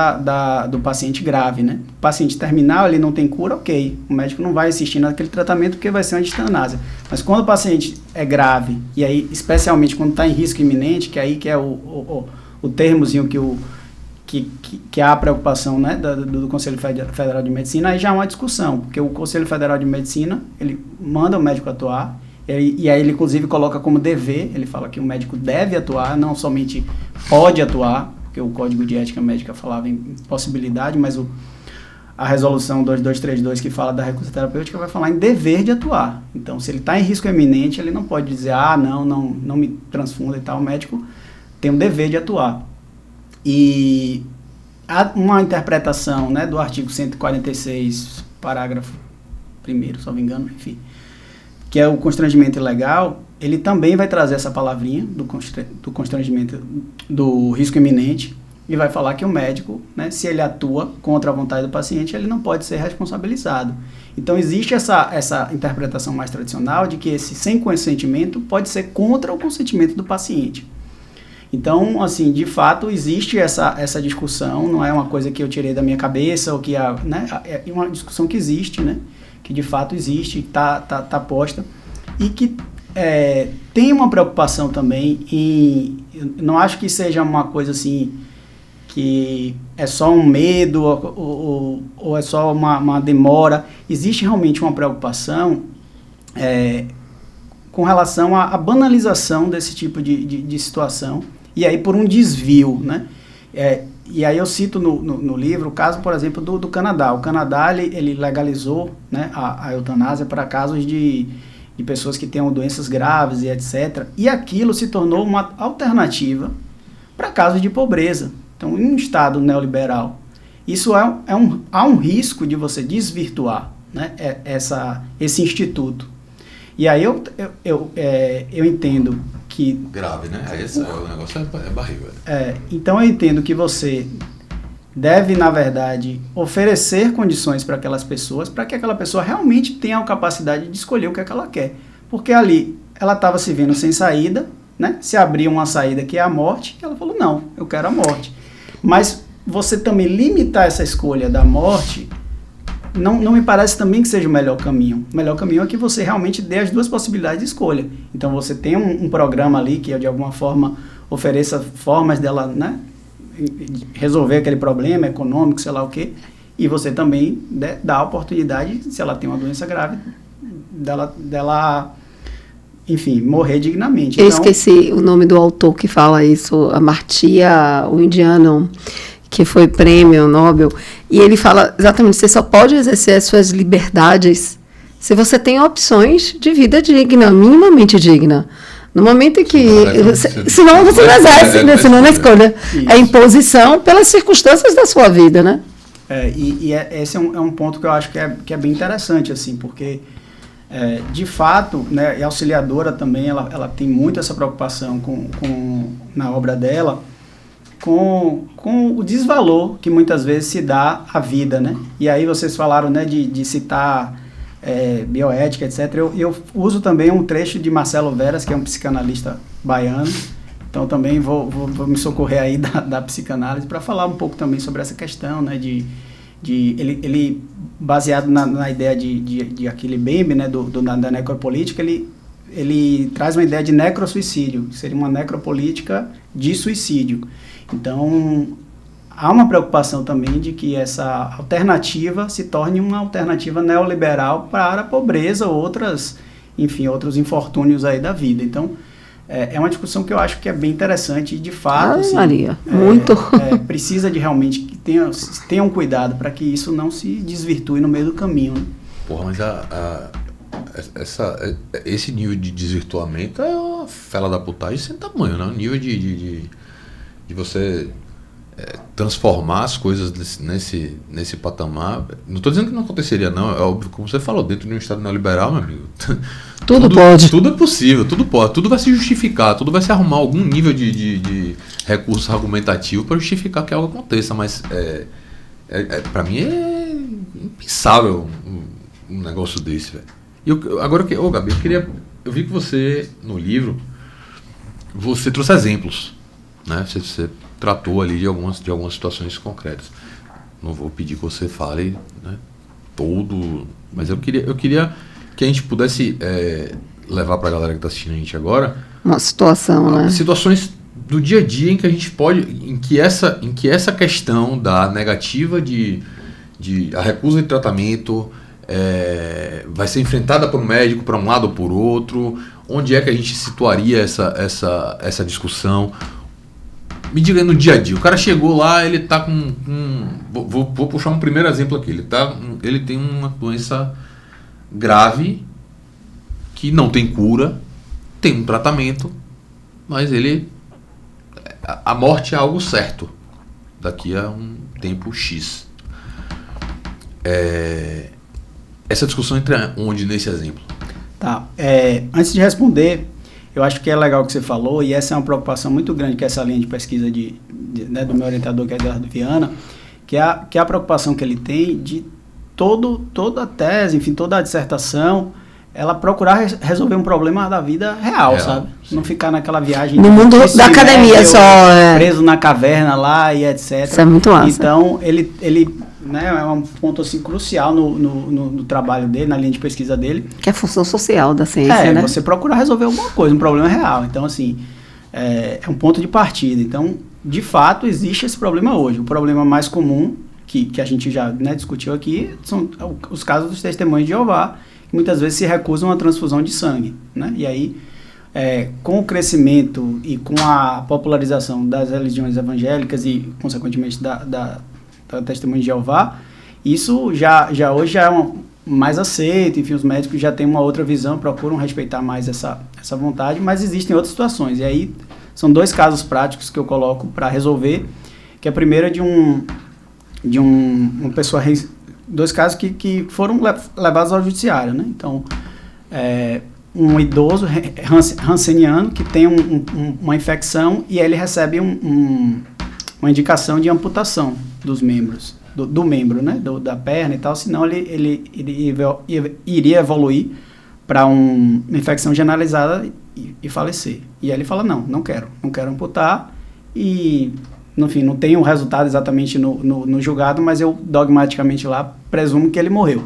do paciente grave, né? O paciente terminal, ele não tem cura, ok. O médico não vai insistir naquele tratamento porque vai ser uma distanásia. Mas quando o paciente é grave, e aí, especialmente quando está em risco iminente, que aí que é o termozinho que há a preocupação, né, do Conselho Federal de Medicina, aí já é uma discussão, porque o Conselho Federal de Medicina, ele manda o médico atuar, e aí ele inclusive coloca como dever, ele fala que o médico deve atuar, não somente pode atuar, porque o Código de Ética Médica falava em possibilidade, mas a resolução 2232 que fala da recusa terapêutica vai falar em dever de atuar. Então, se ele está em risco iminente, ele não pode dizer, não me transfunda e tal, o médico tem um dever de atuar. E há uma interpretação, né, do artigo 146, parágrafo 1º, se não me engano, enfim, que é o constrangimento ilegal, ele também vai trazer essa palavrinha do constrangimento do risco iminente e vai falar que o médico, né, se ele atua contra a vontade do paciente, ele não pode ser responsabilizado. Então, existe essa interpretação mais tradicional de que esse sem consentimento pode ser contra o consentimento do paciente. Então, assim, de fato, existe essa discussão, não é uma coisa que eu tirei da minha cabeça, ou que né, é uma discussão que existe, né, que de fato existe, está posta, e que tem uma preocupação também eu não acho que seja uma coisa assim, que é só um medo ou é só uma demora. Existe realmente uma preocupação com relação à banalização desse tipo de situação, e aí por um desvio, né? E aí eu cito no livro o caso, por exemplo, do Canadá. O Canadá, ele legalizou, né, a eutanásia para casos de pessoas que tenham doenças graves e etc. E aquilo se tornou uma alternativa para casos de pobreza. Então, em um Estado neoliberal, isso há um risco de você desvirtuar, né, esse instituto. E aí eu entendo que... Grave, né? O negócio é barriga. Então eu entendo que você deve, na verdade, oferecer condições para aquelas pessoas, para que aquela pessoa realmente tenha a capacidade de escolher o que é que ela quer. Porque ali ela estava se vendo sem saída, né? Se abriu uma saída que é a morte, ela falou, não, eu quero a morte. Mas você também limitar essa escolha da morte... Não me parece também que seja o melhor caminho. O melhor caminho é que você realmente dê as duas possibilidades de escolha. Então você tem um programa ali que de alguma forma ofereça formas dela, né, resolver aquele problema econômico, sei lá o quê, e você também dá a oportunidade, se ela tem uma doença grave, dela enfim, morrer dignamente. Eu esqueci o nome do autor que fala isso, Amartya, o indiano, que foi prêmio Nobel, e ele fala exatamente, você só pode exercer as suas liberdades se você tem opções de vida digna, minimamente digna. No momento em que... Senão você não exerce, né? Senão não escolha. Isso. É imposição pelas circunstâncias da sua vida, né? Esse é um ponto que eu acho que é bem interessante, assim, porque, de fato, né, e a Auxiliadora também, ela tem muito essa preocupação na obra dela, com o desvalor que muitas vezes se dá à vida, né? E aí vocês falaram, né, de citar bioética, etc. Eu uso também um trecho de Marcelo Veras, que é um psicanalista baiano, então também vou me socorrer aí da psicanálise para falar um pouco também sobre essa questão, né, ele baseado na ideia de Achille Mbembe, né, da necropolítica, ele traz uma ideia de necrosuicídio, que seria uma necropolítica de suicídio. Então, há uma preocupação também de que essa alternativa se torne uma alternativa neoliberal para a pobreza ou outros infortúnios aí da vida. Então, é uma discussão que eu acho que é bem interessante e, de fato, assim, Maria, muito. Precisa de realmente que tenham cuidado para que isso não se desvirtue no meio do caminho, né? Porra, mas esse nível de desvirtuamento é uma fela da putagem sem tamanho, né? O nível de você transformar as coisas nesse patamar. Não estou dizendo que não aconteceria, não. É óbvio, como você falou, dentro de um Estado neoliberal, meu amigo, tudo pode. Tudo é possível, tudo pode. Tudo vai se justificar, tudo vai se arrumar algum nível de recurso argumentativo para justificar que algo aconteça. Mas, para mim, é impensável um negócio desse, velho. Agora, Gabi, eu vi que você, no livro, você trouxe exemplos, né? Você tratou ali de algumas situações concretas. Não vou pedir que você fale, né, todo, mas eu queria que a gente pudesse levar para a galera que está assistindo a gente agora uma situação, né? Situações do dia a dia em que a gente em que essa questão da negativa a recusa de tratamento vai ser enfrentada por um médico para um lado ou por outro. Onde é que a gente situaria essa discussão? Me diga aí no dia a dia. O cara chegou lá, ele tá com... Vou puxar um primeiro exemplo aqui. Ele tem uma doença grave que não tem cura, tem um tratamento, mas a morte é algo certo daqui a um tempo X. Essa discussão entra onde nesse exemplo? Tá. Antes de responder, eu acho que é legal o que você falou, e essa é uma preocupação muito grande, que é essa linha de pesquisa né, do meu orientador, que é Eduardo Viana, que é a preocupação que ele tem de toda a tese, enfim, toda a dissertação, ela procurar resolver um problema da vida real, sabe? Sim. Não ficar naquela viagem... No mundo da academia só. Preso na caverna lá e etc. Isso é muito massa. Então, ele né, é um ponto assim, crucial no trabalho dele, na linha de pesquisa dele. Que é a função social da ciência, né? Você procurar resolver alguma coisa, um problema real. Então, assim, é um ponto de partida. Então, de fato, existe esse problema hoje. O problema mais comum, que a gente já, né, discutiu aqui, são os casos dos testemunhos de Jeová, que muitas vezes se recusam à transfusão de sangue, né? E aí, com o crescimento e com a popularização das religiões evangélicas e, consequentemente, da testemunha de Jeová, isso já hoje já é mais aceito, enfim, os médicos já têm uma outra visão, procuram respeitar mais essa vontade, mas existem outras situações. E aí, são 2 casos práticos que eu coloco para resolver, que a primeira é de uma pessoa, 2 casos que foram levados ao judiciário, né? Então, um idoso hanseniano que tem uma infecção e ele recebe uma indicação de amputação dos membros, do membro, né? Da perna e tal, senão ele iria evoluir para uma infecção generalizada e falecer. E aí ele fala, não quero amputar e, enfim, não tem um resultado exatamente no julgado, mas eu dogmaticamente lá presumo que ele morreu.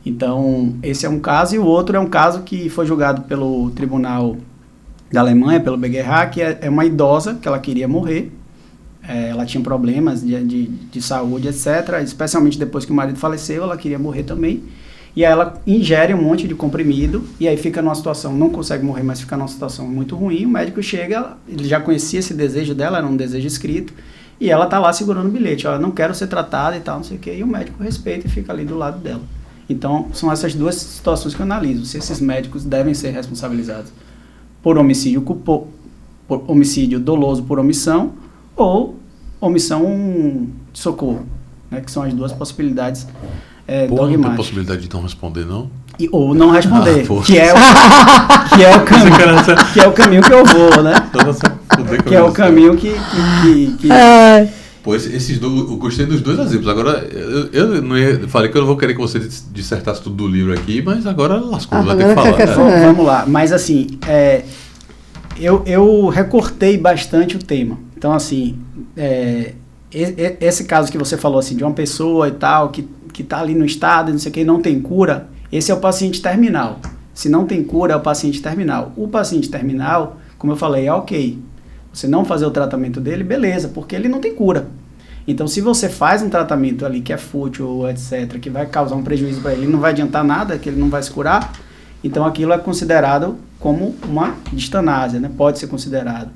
Então, esse é um caso, e o outro é um caso que foi julgado pelo tribunal da Alemanha, pelo BGH, que é uma idosa que ela queria morrer, ela tinha problemas de saúde, etc., especialmente depois que o marido faleceu, ela queria morrer também, e aí ela ingere um monte de comprimido, e aí fica numa situação, não consegue morrer, mas fica numa situação muito ruim. O médico chega, ele já conhecia esse desejo dela, era um desejo escrito, e ela tá lá segurando o bilhete, não quero ser tratada e tal, não sei o quê, e o médico respeita e fica ali do lado dela. Então, são essas 2 situações que eu analiso, se esses médicos devem ser responsabilizados por homicídio por homicídio doloso por omissão, ou omissão de socorro, né, que são as 2 possibilidades dogmáticas. Não tem possibilidade de não responder, não? Ou não responder, que é o caminho que eu vou, né? Que é o caminho que Pois esses 2, eu gostei dos 2 exemplos. Agora, eu não falei que eu não vou querer que você dissertasse tudo do livro aqui, mas agora lascou, vai ter que falar. Vamos lá, mas assim, eu recortei bastante o tema. Então, assim, esse caso que você falou, assim, de uma pessoa e tal, que tá ali no estado, não sei o que, não tem cura, esse é o paciente terminal. Se não tem cura, é o paciente terminal. O paciente terminal, como eu falei, é ok. Você não fazer o tratamento dele, beleza, porque ele não tem cura. Então, se você faz um tratamento ali que é fútil, etc., que vai causar um prejuízo para ele, não vai adiantar nada, que ele não vai se curar, então aquilo é considerado como uma distanásia, né? Pode ser considerado.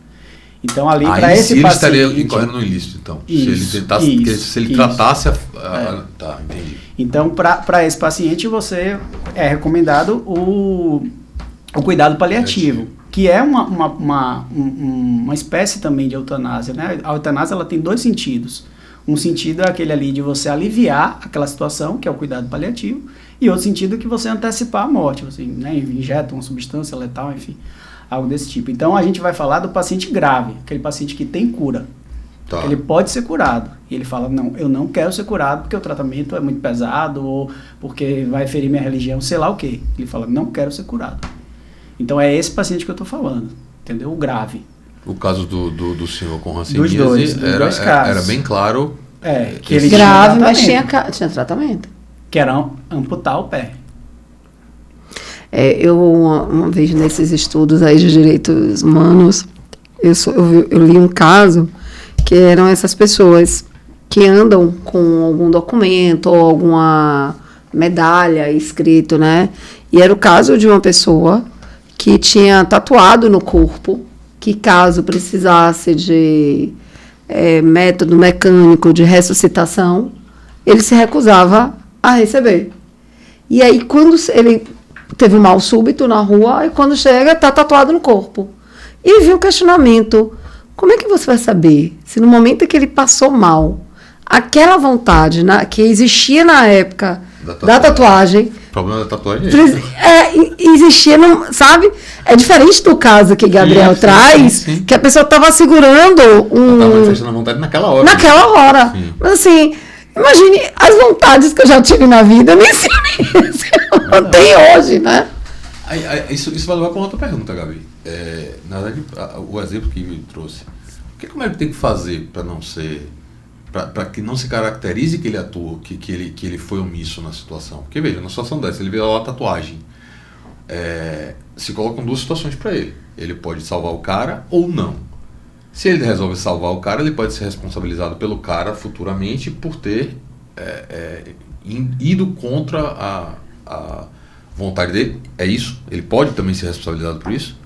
Então, ali, para esse paciente... ele estaria incorrendo no ilícito, então. Se ele tratasse... Tá, entendi. Então, para esse paciente, é recomendado o cuidado paliativo, que é uma espécie também de eutanásia, né? A eutanásia, ela tem 2 sentidos. Um sentido é aquele ali de você aliviar aquela situação, que é o cuidado paliativo, e outro sentido é que você antecipar a morte, você, né, injeta uma substância letal, enfim, algo desse tipo. Então, a gente vai falar do paciente grave, aquele paciente que tem cura. Tá. Ele pode ser curado. E ele fala, não, eu não quero ser curado porque o tratamento é muito pesado, ou porque vai ferir minha religião, sei lá o quê. Ele fala, não quero ser curado. Então, é esse paciente que eu estou falando, entendeu? O grave. O caso do senhor com hanseníase dos dois casos. Era bem claro. Que ele grave, mas tinha tratamento. Que era amputar o pé. Eu, uma vez nesses estudos aí de direitos humanos, eu li um caso que eram essas pessoas que andam com algum documento ou alguma medalha escrito, né? E era o caso de uma pessoa que tinha tatuado no corpo que, caso precisasse de método mecânico de ressuscitação, ele se recusava a receber. E aí, quando ele teve um mal súbito na rua, e quando chega, está tatuado no corpo. E viu o questionamento: como é que você vai saber se no momento que ele passou mal, aquela vontade que existia na época da tatuagem... O problema da tatuagem existia, sabe? É diferente do caso que Gabriel traz, que a pessoa estava segurando estava manifestando a vontade naquela hora. Naquela hora. Sim. Mas assim, imagine as vontades que eu já tive na vida, nem sei não tem hoje, né? Isso vai levar para uma outra pergunta, Gabi. Na verdade, o exemplo que me trouxe. O que o médico tem que fazer para não ser... para que não se caracterize que ele atuou, que ele foi omisso na situação? Porque, veja, na situação dessa, ele vê lá a tatuagem. Se colocam 2 situações para ele. Ele pode salvar o cara ou não. Se ele resolve salvar o cara, ele pode ser responsabilizado pelo cara futuramente por ter ido contra a vontade dele. É isso? Ele pode também ser responsabilizado por isso?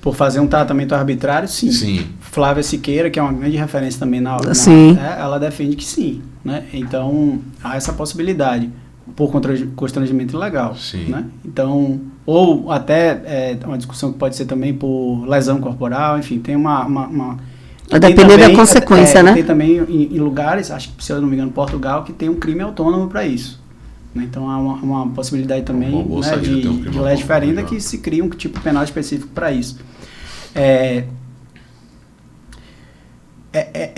Por fazer um tratamento arbitrário, sim. Sim. Flávia Siqueira, que é uma grande referência também ela defende que sim, né? Então, há essa possibilidade por constrangimento ilegal, sim, né? Então, ou até uma discussão que pode ser também por lesão corporal, enfim, tem uma a depender da consequência, né? Tem também em lugares, acho que, se eu não me engano, Portugal, que tem um crime autônomo para isso. Então há uma possibilidade também, né, de lei diferente que se cria um tipo penal específico para isso. É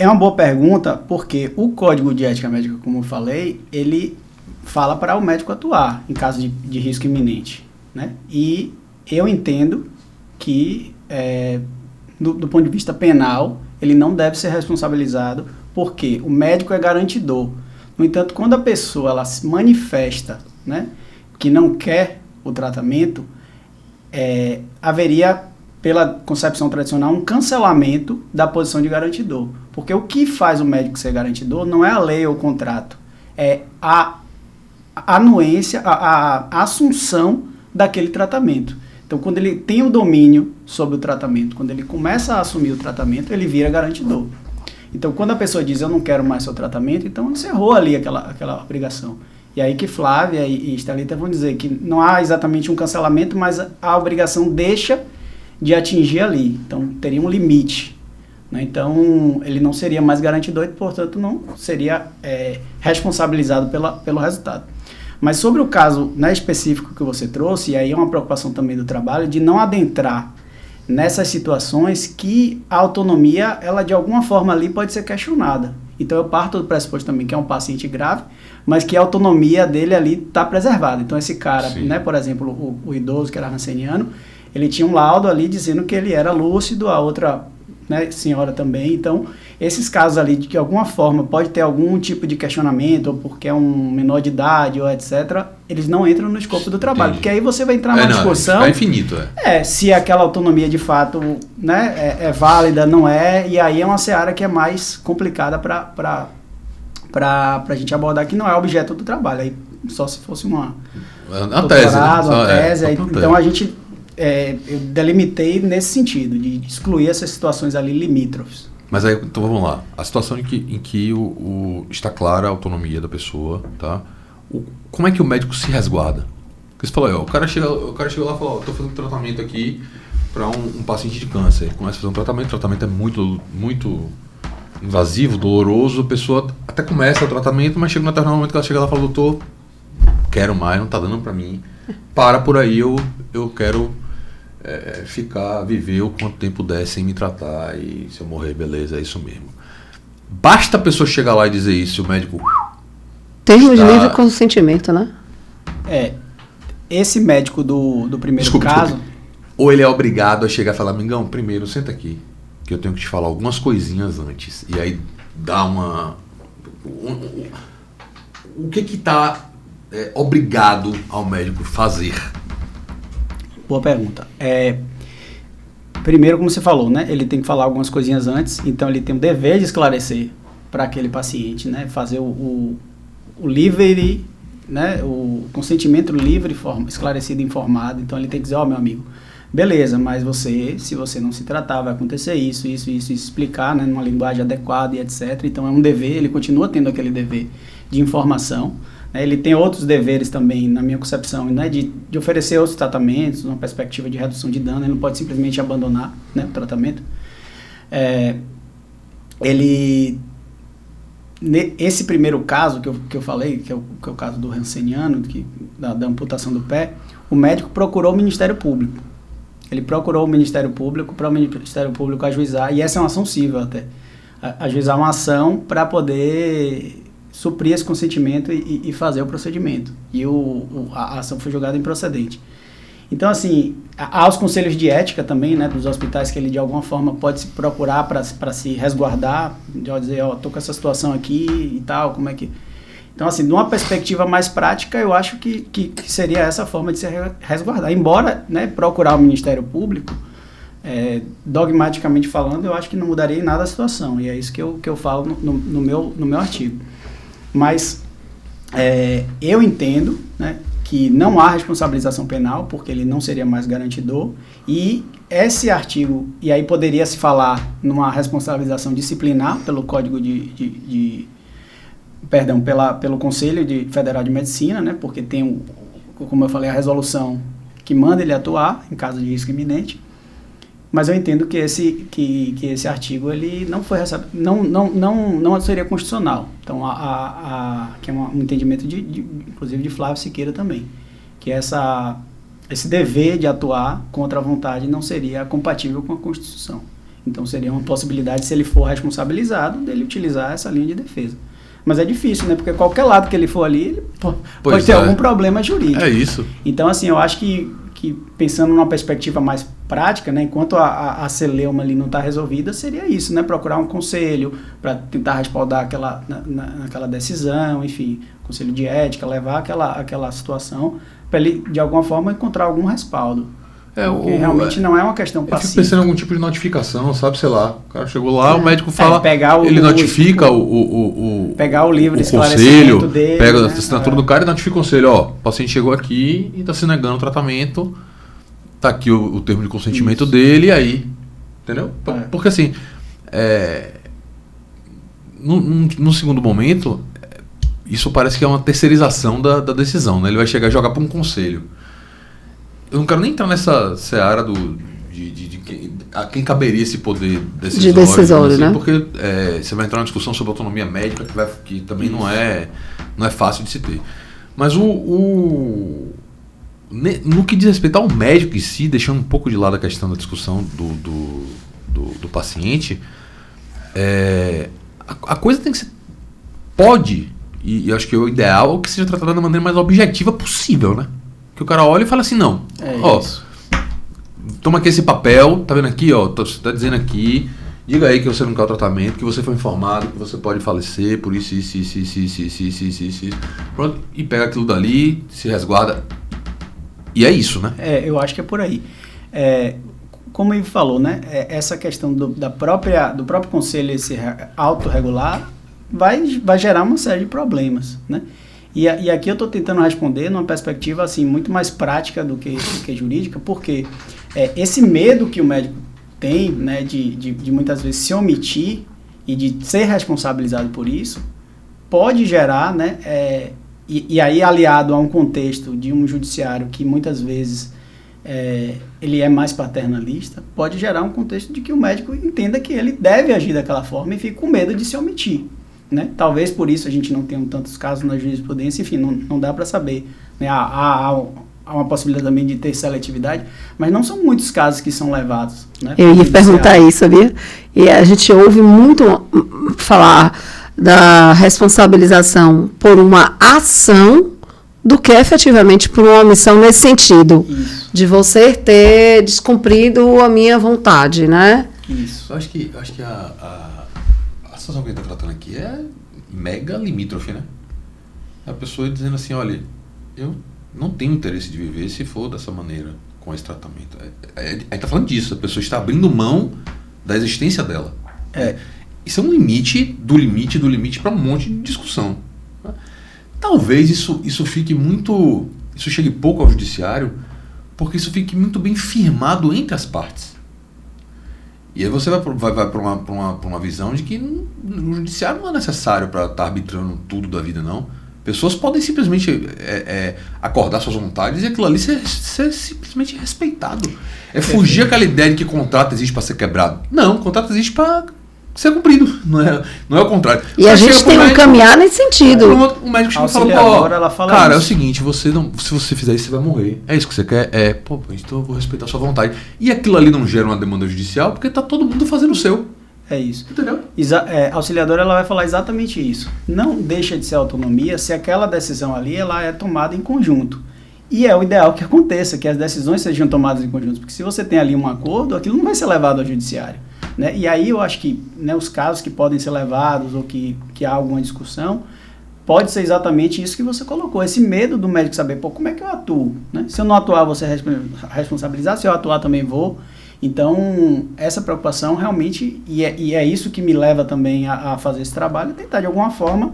uma boa pergunta, porque o Código de Ética Médica, como eu falei, ele fala para o médico atuar em caso de risco iminente, né? E eu entendo que, do ponto de vista penal, ele não deve ser responsabilizado, porque o médico é garantidor. No entanto, quando a pessoa ela se manifesta, né, que não quer o tratamento, haveria, pela concepção tradicional, um cancelamento da posição de garantidor. Porque o que faz o médico ser garantidor não é a lei ou o contrato, é a anuência, a assunção daquele tratamento. Então, quando ele tem o domínio sobre o tratamento, quando ele começa a assumir o tratamento, ele vira garantidor. Então, quando a pessoa diz, eu não quero mais seu tratamento, então encerrou ali aquela obrigação. E aí que Flávia e Estelita vão dizer que não há exatamente um cancelamento, mas a obrigação deixa de atingir ali. Então, teria um limite, né? Então, ele não seria mais garantidor e, portanto, não seria responsabilizado pelo resultado. Mas sobre o caso, né, específico que você trouxe, e aí é uma preocupação também do trabalho, de não adentrar nessas situações que a autonomia, ela de alguma forma ali pode ser questionada. Então eu parto do pressuposto também que é um paciente grave, mas que a autonomia dele ali está preservada. Então esse cara, né, por exemplo, o idoso que era ranceniano, ele tinha um laudo ali dizendo que ele era lúcido, a outra, né, senhora também. Então esses casos ali de que de alguma forma pode ter algum tipo de questionamento, ou porque é um menor de idade, ou etc., eles não entram no escopo do trabalho. Entendi. Porque aí você vai entrar numa discussão... É infinito, se aquela autonomia de fato, né, é válida, não é, e aí é uma seara que é mais complicada para a gente abordar, que não é objeto do trabalho. Aí só se fosse uma tese. Então a gente... eu delimitei nesse sentido, de excluir essas situações ali limítrofes. Mas aí, então vamos lá. A situação em que está clara a autonomia da pessoa, tá? Como é que o médico se resguarda? Porque você falou, o cara chega lá e fala, estou fazendo tratamento aqui para um paciente de câncer. Ele começa a fazer o tratamento é muito, muito invasivo, doloroso, a pessoa até começa o tratamento, mas chega no determinado momento que ela chega lá e fala, doutor, quero mais, não está dando para mim. Para por aí, eu quero... viver o quanto tempo der sem me tratar, e se eu morrer, beleza, é isso mesmo. Basta a pessoa chegar lá e dizer isso, o médico... Termos de livre consentimento, né? Esse médico do primeiro caso... Desculpe. Ou ele é obrigado a chegar e falar, amigão, primeiro, senta aqui, que eu tenho que te falar algumas coisinhas antes. E aí dá uma... O que está obrigado ao médico fazer? Boa pergunta. Primeiro, como você falou, né? Ele tem que falar algumas coisinhas antes, então ele tem o dever de esclarecer para aquele paciente, né? Fazer o livre, né? O consentimento livre, esclarecido e informado. Então ele tem que dizer, meu amigo, beleza, mas se você não se tratar, vai acontecer isso, explicar, né? Numa linguagem adequada e etc. Então é um dever, ele continua tendo aquele dever de informação. Ele tem outros deveres também, na minha concepção, né, de oferecer outros tratamentos, uma perspectiva de redução de dano. Ele não pode simplesmente abandonar, né, o tratamento. Esse primeiro caso que eu falei, que é o caso do ranceniano, da amputação do pé, o médico procurou o Ministério Público. Ele procurou o Ministério Público para o Ministério Público ajuizar, e essa é uma ação civil até, ajuizar uma ação para poder suprir esse consentimento e fazer o procedimento. E a ação foi julgada improcedente. Então, assim, há os conselhos de ética também, né, dos hospitais, que ele de alguma forma pode se procurar para se resguardar, de dizer, tô com essa situação aqui e tal, como é que... Então, assim, de uma perspectiva mais prática, eu acho que seria essa forma de se resguardar. Embora, né, procurar o Ministério Público, dogmaticamente falando, eu acho que não mudaria em nada a situação, e é isso que eu falo no meu artigo. Mas eu entendo, né, que não há responsabilização penal, porque ele não seria mais garantidor, e esse artigo, e aí poderia se falar numa responsabilização disciplinar pelo Código pelo Conselho Federal de Medicina, né, porque tem, como eu falei, a resolução que manda ele atuar em caso de risco iminente, mas eu entendo que esse artigo ele não seria constitucional. Então, que é um entendimento inclusive de Flávio Siqueira também, que esse dever de atuar contra a vontade não seria compatível com a Constituição. Então, seria uma possibilidade, se ele for responsabilizado, dele utilizar essa linha de defesa. Mas é difícil, né? Porque qualquer lado que ele for ali, ele pode ter algum problema jurídico. É isso. Então, assim, eu acho que pensando numa perspectiva mais prática, né, enquanto a celeuma ali não está resolvida, seria isso, né, procurar um conselho para tentar respaldar naquela decisão, enfim, conselho de ética, levar aquela situação para ele, de alguma forma, encontrar algum respaldo. Porque realmente não é uma questão passiva. Eu fico pensando em algum tipo de notificação, sabe, sei lá, o cara chegou lá, o médico fala, ele notifica pegar o livro de conselho, dele, pega né? a assinatura do cara e notifica o conselho, ó, o paciente chegou aqui e está se negando o tratamento, tá aqui o termo de consentimento dele, e aí, entendeu? Porque assim, no segundo momento, isso parece que é uma terceirização da decisão, né? Ele vai chegar e jogar para um conselho. Eu não quero nem entrar nessa seara a quem caberia esse poder decisório, assim, né? Porque você vai entrar numa discussão sobre autonomia médica que também não é fácil de se ter. Mas no que diz respeito ao médico em si, deixando um pouco de lado a questão da discussão do paciente, a coisa tem que ser... Pode, e eu acho que o ideal é que seja tratada da maneira mais objetiva possível, né? Que o cara olha e fala assim, não, toma aqui esse papel, tá vendo aqui, você tá dizendo aqui, diga aí que você não quer o tratamento, que você foi informado, que você pode falecer por isso, pronto, e pega aquilo dali, se resguarda, e é isso, né? Eu acho que é por aí. Como o Ivo falou, né, essa questão do próprio conselho se autorregular vai gerar uma série de problemas, né? E aqui eu estou tentando responder numa perspectiva assim, muito mais prática do que jurídica, porque esse medo que o médico tem, né, de muitas vezes se omitir e de ser responsabilizado por isso, pode gerar, né, e aí aliado a um contexto de um judiciário que muitas vezes ele é mais paternalista, pode gerar um contexto de que o médico entenda que ele deve agir daquela forma e fique com medo de se omitir. Né? Talvez por isso a gente não tenha tantos casos na jurisprudência, enfim, não dá para saber, né? Há uma possibilidade também de ter seletividade, mas não são muitos casos que são levados, né? Eu ia perguntar isso, sabia? E a gente ouve muito falar da responsabilização por uma ação do que efetivamente por uma omissão nesse sentido, isso, de você ter descumprido a minha vontade, né? Isso. Eu acho que a situação que a gente está tratando aqui é mega limítrofe, né? A pessoa dizendo assim, olha, eu não tenho interesse de viver se for dessa maneira, com esse tratamento. A gente está falando disso, a pessoa está abrindo mão da existência dela. Isso é um limite do limite para um monte de discussão. Talvez isso fique muito... Isso chegue pouco ao judiciário, porque isso fique muito bem firmado entre as partes. E aí você vai para uma visão de que o judiciário não é necessário para estar arbitrando tudo da vida, não. Pessoas podem simplesmente acordar suas vontades e aquilo ali ser simplesmente respeitado. Fugir aquela ideia de que contrato existe para ser quebrado. Não, contrato existe para ser cumprido, não é o contrário. E a gente tem que caminhar nesse sentido. O médico chega e fala, cara, é o seguinte, se você fizer isso, você vai morrer. É isso que você quer? Então eu vou respeitar a sua vontade. E aquilo ali não gera uma demanda judicial, porque tá todo mundo fazendo o seu. É isso. Entendeu? A auxiliadora ela vai falar exatamente isso. Não deixa de ser autonomia se aquela decisão ali ela é tomada em conjunto. E é o ideal que aconteça, que as decisões sejam tomadas em conjunto. Porque se você tem ali um acordo, aquilo não vai ser levado ao judiciário. Né? E aí eu acho que, né, os casos que podem ser levados ou que há alguma discussão, pode ser exatamente isso que você colocou, esse medo do médico saber, como é que eu atuo? Né? Se eu não atuar, você responsabilizar, se eu atuar também vou. Então, essa preocupação realmente, e é isso que me leva também a fazer esse trabalho, tentar de alguma forma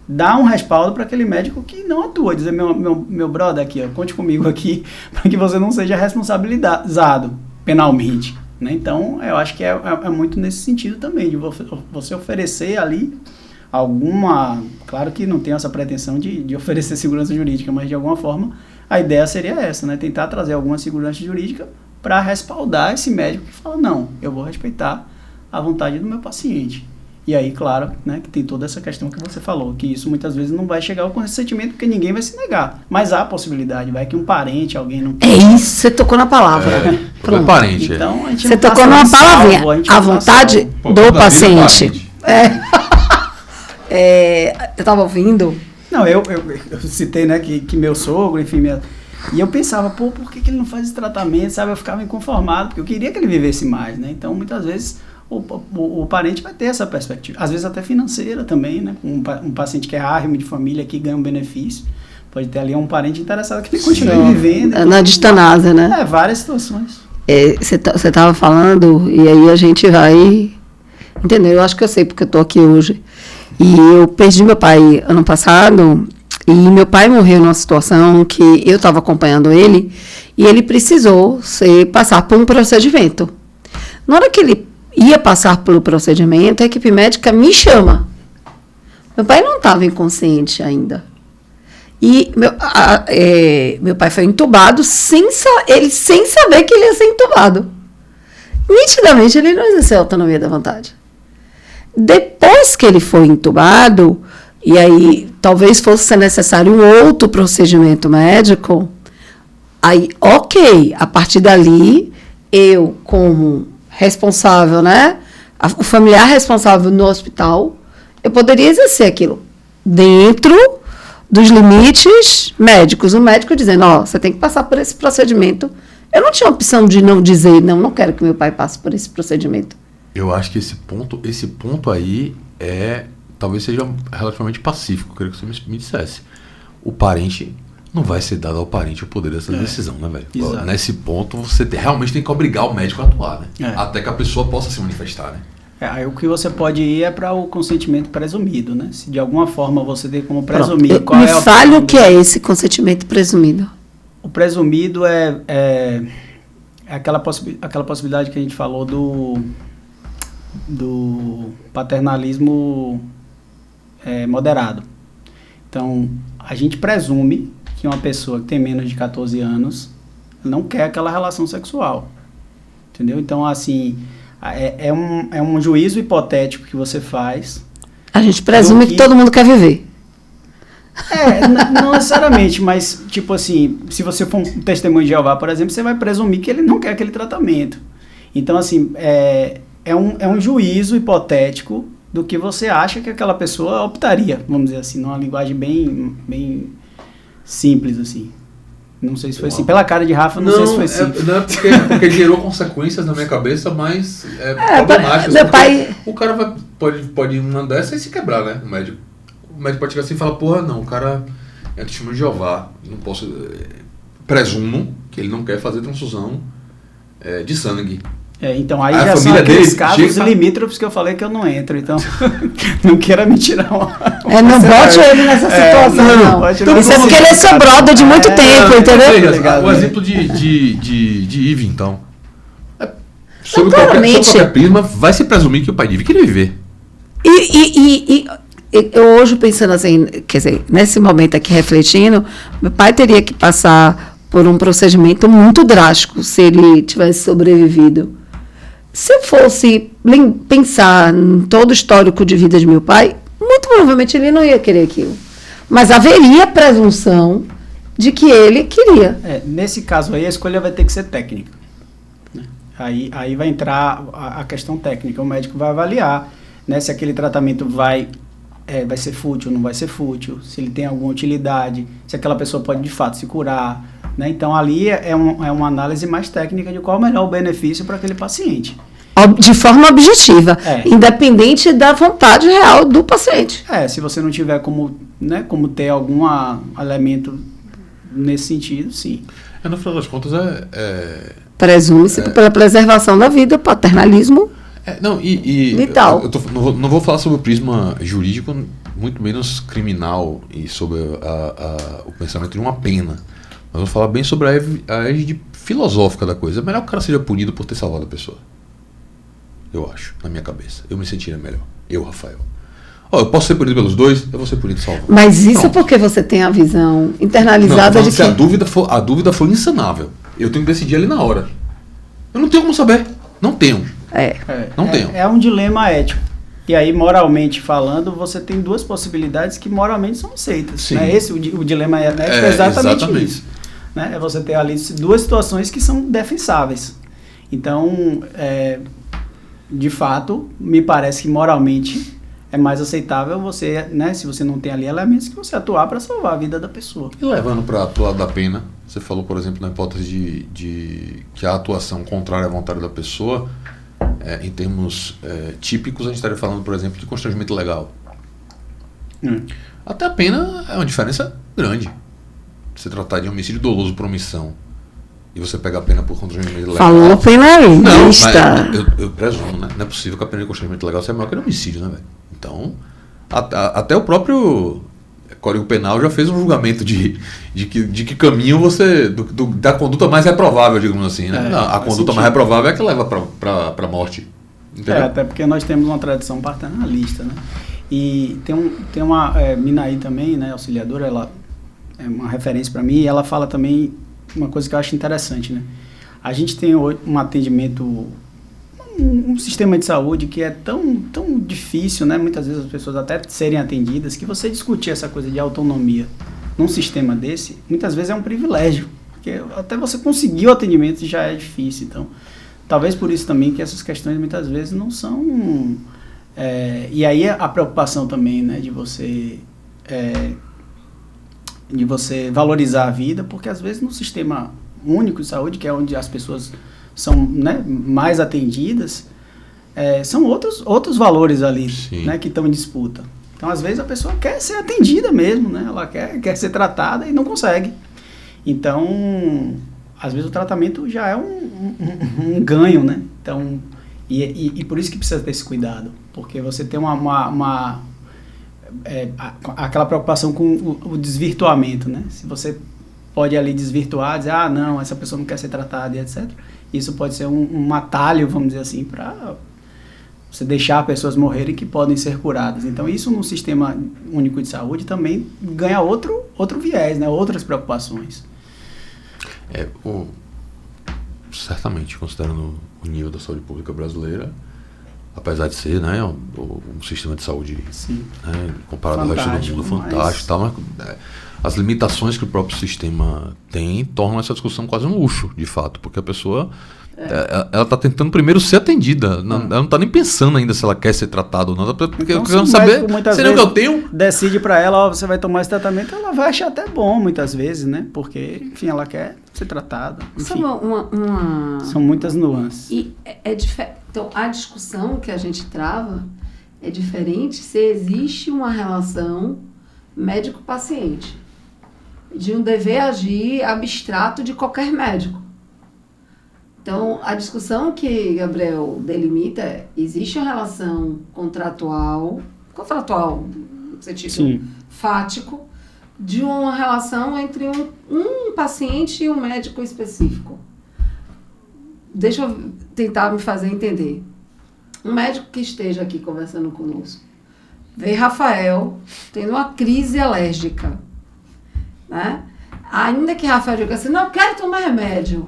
dar um respaldo para aquele médico que não atua, dizer, meu brother aqui, ó, conte comigo aqui, para que você não seja responsabilizado penalmente. Né? Então, eu acho que é muito nesse sentido também, de você oferecer ali alguma... Claro que não tem essa pretensão de oferecer segurança jurídica, mas de alguma forma a ideia seria essa, né? Tentar trazer alguma segurança jurídica para respaldar esse médico que fala, não, eu vou respeitar a vontade do meu paciente. E aí, claro, né, que tem toda essa questão que você falou, que isso muitas vezes não vai chegar ao consentimento porque ninguém vai se negar. Mas há a possibilidade, vai que um parente, alguém não... É isso, você tocou na palavra. Pronto. Parente, então, a gente você tocou numa palavrinha, a vontade do paciente. Eu estava ouvindo... Não, eu citei, né, que meu sogro, enfim, e eu pensava, por que ele não faz esse tratamento, sabe? Eu ficava inconformado, porque eu queria que ele vivesse mais, né? Então, muitas vezes... O parente vai ter essa perspectiva, às vezes até financeira também, né? Um paciente que é árrimo de família, que ganha um benefício, pode ter ali um parente interessado que ele continue vivendo. Na distanasa, né? Várias situações. Você estava falando, e aí a gente vai... Entendeu? Eu acho que eu sei porque eu estou aqui hoje. E eu perdi meu pai ano passado, e meu pai morreu numa situação que eu estava acompanhando ele, e ele precisou passar por um procedimento. Na hora que ele ia passar pelo procedimento, a equipe médica me chama. Meu pai não estava inconsciente ainda. E meu pai foi entubado sem saber que ele ia ser entubado. Nitidamente, ele não exerceu a autonomia da vontade. Depois que ele foi entubado, e aí talvez fosse necessário um outro procedimento médico, aí, ok, a partir dali, eu, como responsável, né? O familiar responsável no hospital, eu poderia exercer aquilo dentro dos limites médicos. O médico dizendo, você tem que passar por esse procedimento. Eu não tinha opção de não dizer, não quero que meu pai passe por esse procedimento. Eu acho que esse ponto aí talvez seja relativamente pacífico, eu queria que você me dissesse. O parente... Não vai ser dado ao parente o poder dessa decisão, né, velho? Nesse ponto, você realmente tem que obrigar o médico a atuar, né? Até que a pessoa possa se manifestar, né? Aí o que você pode ir é para o consentimento presumido, né? Se de alguma forma você tem como presumir... Me fale o que é esse consentimento presumido. O presumido é aquela possibilidade que a gente falou do paternalismo moderado. Então, a gente presume que uma pessoa que tem menos de 14 anos não quer aquela relação sexual, entendeu? Então, assim, é um juízo hipotético que você faz. A gente presume que todo mundo quer viver. Não necessariamente, mas, tipo assim, se você for um testemunho de Jeová, por exemplo, você vai presumir que ele não quer aquele tratamento. Então, assim, é um juízo hipotético do que você acha que aquela pessoa optaria, vamos dizer assim, numa linguagem bem simples, assim. Não sei se foi assim. Pela cara de Rafa, não sei se foi simples. Não, porque gerou consequências na minha cabeça, mas problemáticas. Meu pai... O cara pode ir numa dessa e se quebrar, né? O médico pode chegar assim e falar, porra, não, o cara é testemunho de Jeová, não posso... Presumo que ele não quer fazer transfusão de sangue. Então aí já são aqueles casos limítrofes que eu falei que eu não entro, então não queira me tirar não bote ele nessa situação, não. Isso é porque ele é seu brother de muito tempo, entendeu? O exemplo de Ive, então. Sobre qualquer prisma, vai se presumir que o pai de Ive queria viver. E eu hoje pensando assim, quer dizer, nesse momento aqui refletindo, meu pai teria que passar por um procedimento muito drástico se ele tivesse sobrevivido. Se eu fosse pensar em todo o histórico de vida de meu pai, muito provavelmente ele não ia querer aquilo. Mas haveria presunção de que ele queria. Nesse caso aí, a escolha vai ter que ser técnica. Né? Aí vai entrar a questão técnica. O médico vai avaliar, né, se aquele tratamento vai ser fútil ou não vai ser fútil, se ele tem alguma utilidade, se aquela pessoa pode de fato se curar. Né? Então, ali é uma análise mais técnica de qual é o melhor benefício para aquele paciente. De forma objetiva, independente da vontade real do paciente. Se você não tiver como ter algum elemento nesse sentido, sim. No final das contas, Presume-se pela preservação da vida, paternalismo vital. Não vou falar sobre o prisma jurídico, muito menos criminal e sobre o pensamento de uma pena. Mas vou falar bem sobre a égide filosófica da coisa. É melhor que o cara seja punido por ter salvado a pessoa. Eu acho, na minha cabeça. Eu me sentiria melhor. Eu, Rafael. Eu posso ser punido pelos dois, eu vou ser punido salvo. Mas isso porque você tem a visão internalizada de que... a dúvida foi insanável. Eu tenho que decidir ali na hora. Eu não tenho como saber. Não tenho. Não tenho. É um dilema ético. E aí, moralmente falando, você tem duas possibilidades que moralmente são aceitas. Né? Esse, o dilema ético é exatamente isso. Né? É você ter ali duas situações que são defensáveis. Então, de fato, me parece que moralmente é mais aceitável você, né, se você não tem ali elementos, que você atuar para salvar a vida da pessoa. E levando para o lado da pena, você falou, por exemplo, na hipótese de que a atuação contrária à vontade da pessoa, em termos típicos, a gente estaria falando, por exemplo, de constrangimento legal. Até a pena é uma diferença grande. Você tratar de homicídio doloso por omissão e você pegar a pena por constrangimento legal. Falou penalista. Eu presumo, né? Não é possível que a pena de constrangimento legal seja maior que o homicídio, né, velho? Então, até o próprio Código Penal já fez um julgamento de que caminho você... da conduta mais reprovável, digamos assim, né? A conduta mais reprovável é a que leva para a morte. Entendeu? Até porque nós temos uma tradição paternalista, né? E tem uma Minaí também, né, auxiliadora, ela é uma referência para mim, e ela fala também uma coisa que eu acho interessante, né? A gente tem um atendimento, um sistema de saúde que é tão difícil, né? Muitas vezes as pessoas até serem atendidas, que você discutir essa coisa de autonomia num sistema desse, muitas vezes é um privilégio, porque até você conseguir o atendimento já é difícil. Então, talvez por isso também que essas questões muitas vezes não são... e aí a preocupação também, né, de você valorizar a vida, porque às vezes no sistema único de saúde, que é onde as pessoas são, né, mais atendidas, são outros valores ali, né, que estão em disputa. Então, às vezes, a pessoa quer ser atendida mesmo, né? Ela quer ser tratada e não consegue. Então, às vezes o tratamento já é um ganho, né? Então, e por isso que precisa ter esse cuidado, porque você tem aquela preocupação com o desvirtuamento, né? Se você pode ali desvirtuar, dizer, não, essa pessoa não quer ser tratada e etc. Isso pode ser um atalho, vamos dizer assim, para você deixar pessoas morrerem que podem ser curadas. Então, isso no sistema único de saúde também ganha outro viés, né? Outras preocupações. Certamente, considerando o nível da saúde pública brasileira, apesar de ser, né, um sistema de saúde, né, comparado ao resto do mundo, fantástico, tal, mas as limitações que o próprio sistema tem tornam essa discussão quase um luxo, de fato, porque a pessoa ela está tentando primeiro ser atendida, ela não está nem pensando ainda se ela quer ser tratada ou não, porque então, querendo saber será que eu tenho? Decide para ela, você vai tomar esse tratamento, ela vai achar até bom muitas vezes, né? Porque, enfim, ela quer ser tratada. Enfim, são muitas nuances. E então, a discussão que a gente trava é diferente se existe uma relação médico-paciente, de um dever agir abstrato de qualquer médico. Então, a discussão que Gabriel delimita existe uma relação contratual no sentido fático, de uma relação entre um paciente e um médico específico. Deixa eu tentar me fazer entender. Um médico que esteja aqui conversando conosco, vê Rafael tendo uma crise alérgica, né? Ainda que Rafael diga assim, não, eu quero tomar remédio.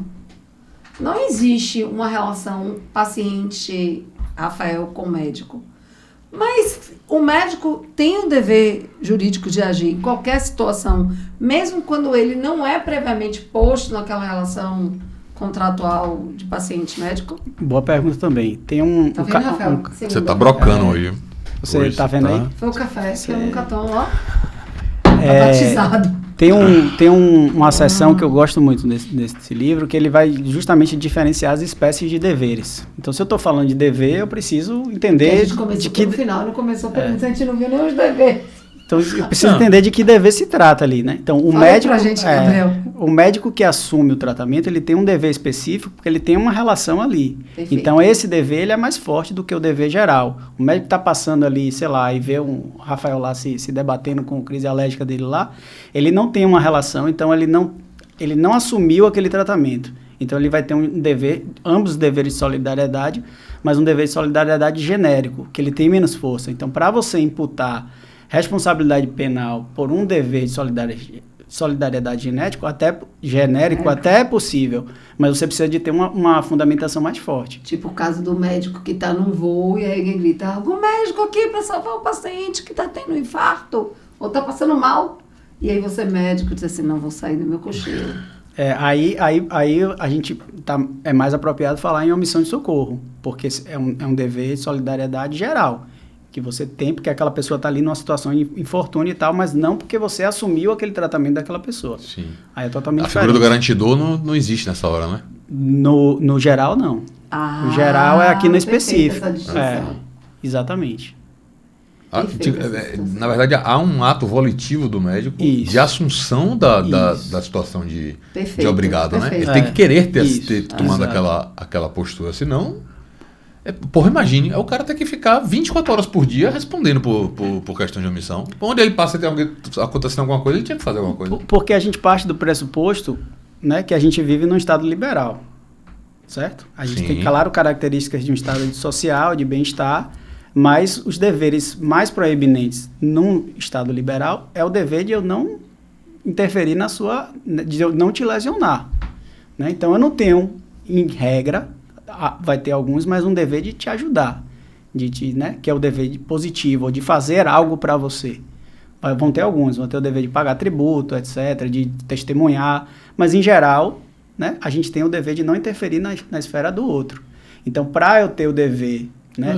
Não existe uma relação paciente Rafael com médico. Mas o médico tem o dever jurídico de agir em qualquer situação, mesmo quando ele não é previamente posto naquela relação contratual de paciente-médico? Boa pergunta também. Tem Tá vendo, Rafael? Você tá brocando hoje. Você está vendo aí? Foi o café que eu nunca tomo, ó. Tá batizado. Tem uma seção que eu gosto muito desse livro, que ele vai justamente diferenciar as espécies de deveres. Então, se eu estou falando de dever, eu preciso entender... A gente começou pelo final, não começou pelo... A gente não viu nem os deveres. Então, eu preciso entender de que dever se trata ali, né? Então, o médico, pra gente, Gabriel. o médico que assume o tratamento, ele tem um dever específico, porque ele tem uma relação ali. Perfeito. Então, esse dever, ele é mais forte do que o dever geral. O médico está passando ali, sei lá, e vê um Rafael lá se debatendo com crise alérgica dele lá, ele não tem uma relação, então ele não assumiu aquele tratamento. Então, ele vai ter um dever, ambos os deveres de solidariedade, mas um dever de solidariedade genérico, que ele tem menos força. Então, para você imputar responsabilidade penal por um dever de solidariedade genérico até é possível, mas você precisa de ter uma fundamentação mais forte. Tipo o caso do médico que está num voo e aí ele grita, algum médico aqui para salvar o paciente que está tendo um infarto ou está passando mal. E aí você médico diz assim, não vou sair do meu cocheiro. Aí a gente é mais apropriado falar em omissão de socorro, porque é um dever de solidariedade geral, que você tem, porque aquela pessoa está ali numa situação de infortúnio e tal, mas não porque você assumiu aquele tratamento daquela pessoa. Sim. Aí é totalmente A figura do garantidor não existe nessa hora, né? No geral, não. No geral é aqui no específico. Exatamente. Na verdade, há um ato volitivo do médico de assunção da situação de obrigado, né? Ele tem que querer ter tomado aquela postura, senão... Porra, imagine, o cara tem que ficar 24 horas por dia respondendo por questão de omissão. Onde ele passa e tem acontecendo alguma coisa, ele tinha que fazer alguma coisa. Porque a gente parte do pressuposto, né, que a gente vive num estado liberal, certo? A gente tem, claro, características de um estado social, de bem-estar, mas os deveres mais proeminentes num estado liberal é o dever de eu não interferir de eu não te lesionar, né? Então, eu não tenho, em regra... vai ter alguns, mas um dever de te ajudar, né, que é o dever positivo, de fazer algo para você. Vão ter alguns, vão ter o dever de pagar tributo, etc., de testemunhar, mas em geral, né, a gente tem o dever de não interferir na esfera do outro. Então, para eu ter o dever... Né,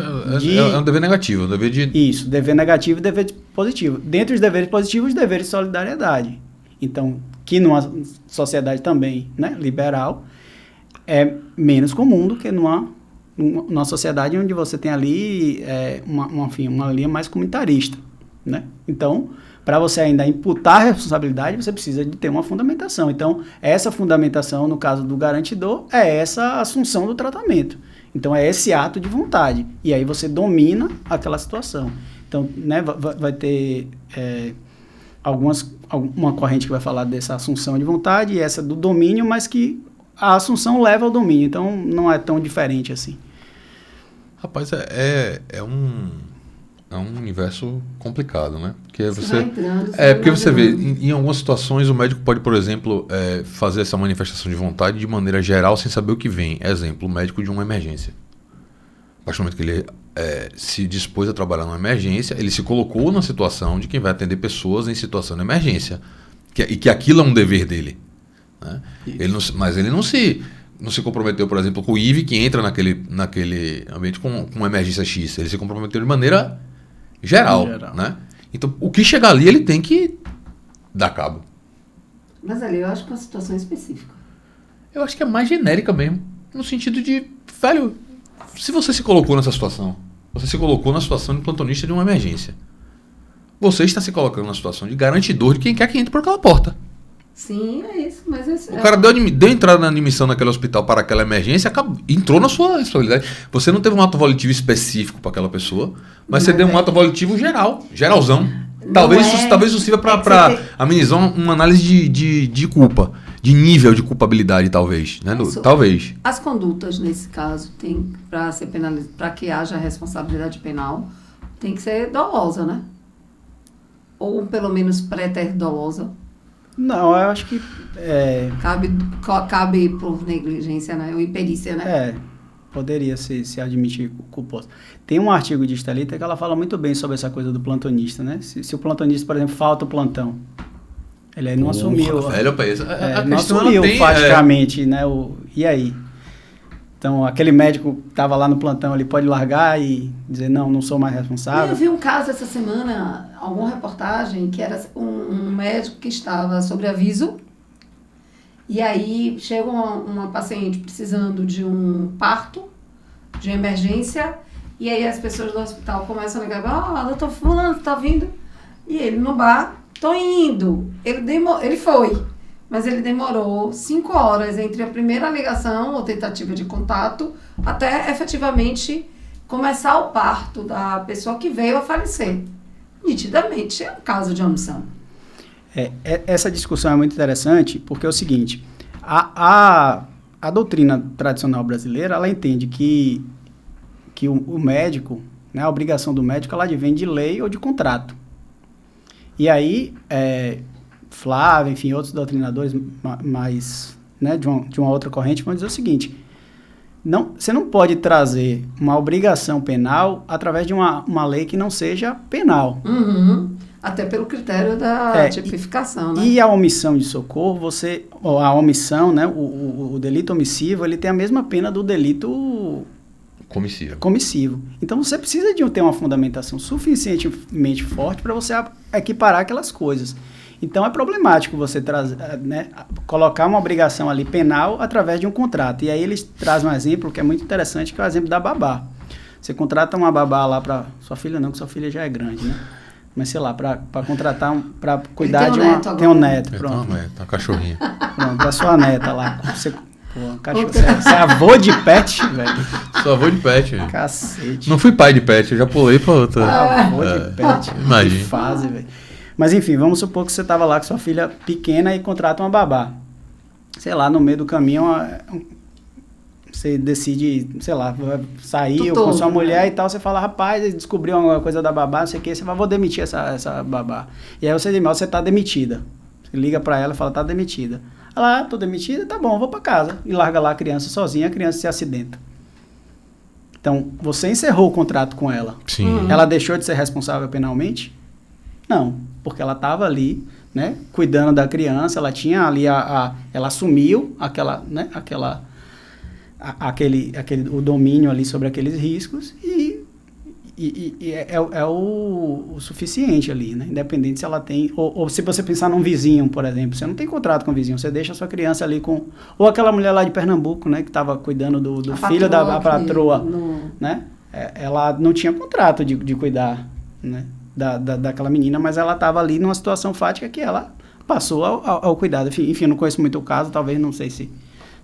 é um dever negativo, um dever de... Isso, dever negativo e dever positivo. Dentre os deveres positivos, os deveres de solidariedade. Então, que numa sociedade também, né, liberal, é menos comum do que numa sociedade onde você tem ali uma linha mais comunitarista, né? Então, para você ainda imputar a responsabilidade, você precisa de ter uma fundamentação. Então, essa fundamentação, no caso do garantidor, é essa assunção do tratamento. Então, é esse ato de vontade. E aí você domina aquela situação. Então, né, vai ter uma corrente que vai falar dessa assunção de vontade e essa do domínio, mas que a assunção leva ao domínio, então não é tão diferente assim. Rapaz, é um universo complicado, né? Porque porque você vê, em algumas situações o médico pode, por exemplo, fazer essa manifestação de vontade de maneira geral sem saber o que vem. Exemplo, o médico de uma emergência. A partir do momento que ele se dispôs a trabalhar numa emergência, ele se colocou na situação de quem vai atender pessoas em situação de emergência. E que aquilo é um dever dele. Né? Mas ele não se comprometeu, por exemplo, com o IVE, que entra naquele ambiente com uma emergência X. Ele se comprometeu de maneira geral. Né? Então, o que chegar ali, ele tem que dar cabo. Mas ali eu acho que é uma situação específica. Eu acho que é mais genérica mesmo. No sentido de, velho, se você se colocou nessa situação, você se colocou na situação de plantonista de uma emergência. Você está se colocando na situação de garantidor de quem quer que entre por aquela porta. Sim, é isso, mas o cara deu entrada na admissão naquele hospital para aquela emergência, entrou na sua responsabilidade. Você não teve um ato volitivo específico para aquela pessoa, mas você deu um ato volitivo geralzão. Talvez isso sirva para amenizar uma análise de culpa, de nível de culpabilidade, talvez. Né? Talvez. As condutas, nesse caso, tem para ser penalizado, para que haja responsabilidade penal, tem que ser dolosa, né? Ou pelo menos pré-ter dolosa. Não, eu acho que... Cabe por negligência, né? Ou imperícia, né? Poderia se admitir culposo. Tem um artigo de Estelita que ela fala muito bem sobre essa coisa do plantonista, né? Se o plantonista, por exemplo, falta o plantão, ele aí não assumiu... Não assumiu praticamente, né? E aí? Então, aquele médico que estava lá no plantão, ele pode largar e dizer, não sou mais responsável. Eu vi um caso essa semana, alguma reportagem, que era um médico que estava sobre aviso, e aí chega uma paciente precisando de um parto, de emergência, e aí as pessoas do hospital começam a ligar, doutor fulano, tá vindo? E ele no bar, tô indo. Ele foi, mas ele demorou 5 horas entre a primeira ligação ou tentativa de contato até efetivamente começar o parto da pessoa que veio a falecer. Nitidamente é um caso de omissão. Essa discussão é muito interessante porque é o seguinte, a doutrina tradicional brasileira, ela entende que o médico, né, a obrigação do médico, ela advém de lei ou de contrato. E aí, Flávio, enfim, outros doutrinadores mais, né, de uma outra corrente vão dizer o seguinte, você não pode trazer uma obrigação penal através de uma lei que não seja penal. Uhum. Até pelo critério da tipificação, né? E a omissão de socorro, a omissão, né, o delito omissivo, ele tem a mesma pena do delito comissivo. Então, você precisa de ter uma fundamentação suficientemente forte para você equiparar aquelas coisas. Então, é problemático você colocar uma obrigação ali penal através de um contrato. E aí, eles trazem um exemplo que é muito interessante, que é o exemplo da babá. Você contrata uma babá lá para sua filha, não, que sua filha já é grande, né? Mas, sei lá, para contratar, para cuidar de uma... Tem um neto, pronto. Tá cachorrinha. Pronto, para sua neta lá. Você é avô de pet, velho? Sou avô de pet, velho. Cacete. Não fui pai de pet, eu já pulei pra outra. Avô de pet. Imagina. Que fase, velho. Mas, enfim, vamos supor que você tava lá com sua filha pequena e contrata uma babá. Sei lá, no meio do caminho... Você decide, sei lá, sair com sua mulher e tal, você fala, rapaz, descobriu alguma coisa da babá, não sei o que, você fala, vou demitir essa babá. E aí você tá demitida. Você liga pra ela e fala, tá demitida. Ela, tô demitida? Tá bom, vou pra casa. E larga lá a criança sozinha, a criança se acidenta. Então, você encerrou o contrato com ela. Sim. Ela deixou de ser responsável penalmente? Não, porque ela tava ali, né, cuidando da criança, ela tinha ali ela assumiu o domínio ali sobre aqueles riscos e é o suficiente ali, né? Independente se ela tem... Ou se você pensar num vizinho, por exemplo, você não tem contrato com o vizinho, você deixa a sua criança ali com... Ou aquela mulher lá de Pernambuco, né? Que estava cuidando do filho da patroa, né? Ela não tinha contrato de cuidar, né? Daquela menina, mas ela estava ali numa situação fática que ela passou ao cuidado. Enfim, eu não conheço muito o caso, talvez, não sei se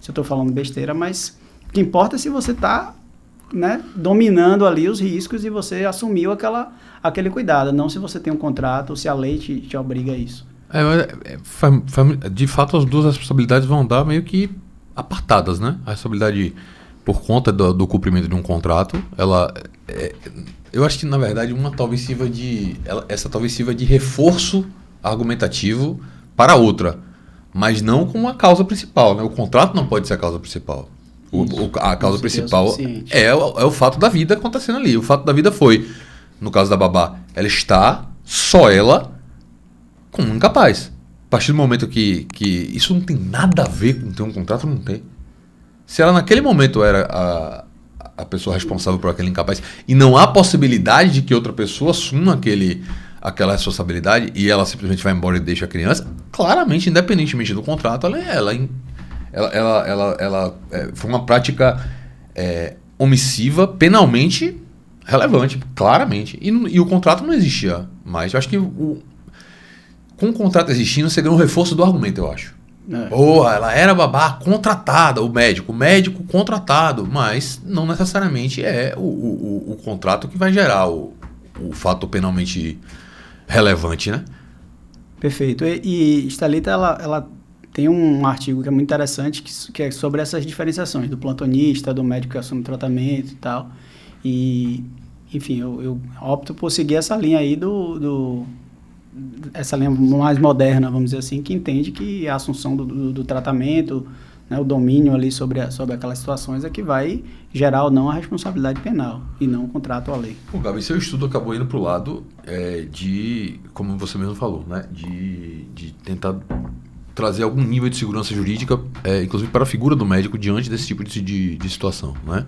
eu estou falando besteira, mas... O que importa é se você está, né, dominando ali os riscos e você assumiu aquele cuidado, não se você tem um contrato ou se a lei te obriga a isso. De fato, as duas responsabilidades vão andar meio que apartadas, né? A responsabilidade por conta do cumprimento de um contrato, eu acho que, na verdade, essa talvez sirva de reforço argumentativo para a outra, mas não como a causa principal, né? O contrato não pode ser a causa principal. A causa principal é o fato da vida acontecendo ali. O fato da vida foi, no caso da babá, ela está, só ela, com um incapaz. A partir do momento que isso não tem nada a ver com ter um contrato, não tem. Se ela naquele momento era a pessoa responsável por aquele incapaz e não há possibilidade de que outra pessoa assuma aquela responsabilidade e ela simplesmente vai embora e deixa a criança, claramente, independentemente do contrato, ela foi uma prática omissiva, penalmente relevante, claramente. E o contrato não existia mais. Eu acho que com o contrato existindo, você ganhou um reforço do argumento, eu acho. Ela era babá contratada, o médico contratado, mas não necessariamente é o contrato que vai gerar o fato penalmente relevante, né? Perfeito. E Thalita, ela tem um artigo que é muito interessante, que é sobre essas diferenciações do plantonista, do médico que assume tratamento e tal. E, enfim, eu opto por seguir essa linha aí essa linha mais moderna, vamos dizer assim, que entende que a assunção do tratamento, né, o domínio ali sobre aquelas situações é que vai gerar ou não a responsabilidade penal e não o contrato à lei. Bom, Gabi, seu estudo acabou indo para o lado de, como você mesmo falou, né, de tentar trazer algum nível de segurança jurídica, inclusive para a figura do médico diante desse tipo de situação, né?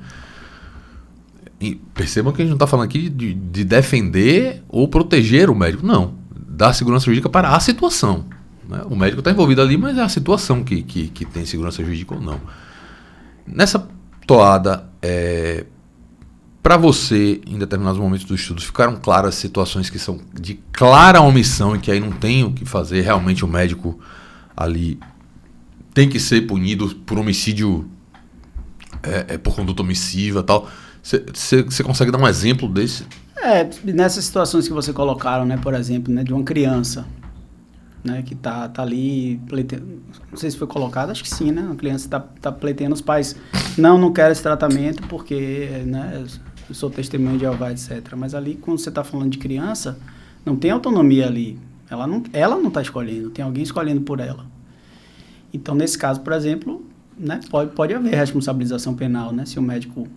E percebam que a gente não está falando aqui de defender ou proteger o médico, não. Dar segurança jurídica para a situação, né? O médico está envolvido ali, mas é a situação que tem segurança jurídica ou não. Nessa toada para você, em determinados momentos do estudo, ficaram claras situações que são de clara omissão e que aí não tem o que fazer, realmente o médico ali tem que ser punido por homicídio, por conduta omissiva e tal. Você consegue dar um exemplo desse? Nessas situações que você colocaram, né, por exemplo, né, de uma criança, né, que tá ali, não sei se foi colocado, acho que sim, né, uma criança tá pleiteando, os pais não querem esse tratamento porque, né, eu sou testemunha de Jeová, etc. Mas ali, quando você está falando de criança, não tem autonomia ali, ela não está escolhendo, tem alguém escolhendo por ela. Então, nesse caso, por exemplo, né, pode haver responsabilização penal, né, se o médico,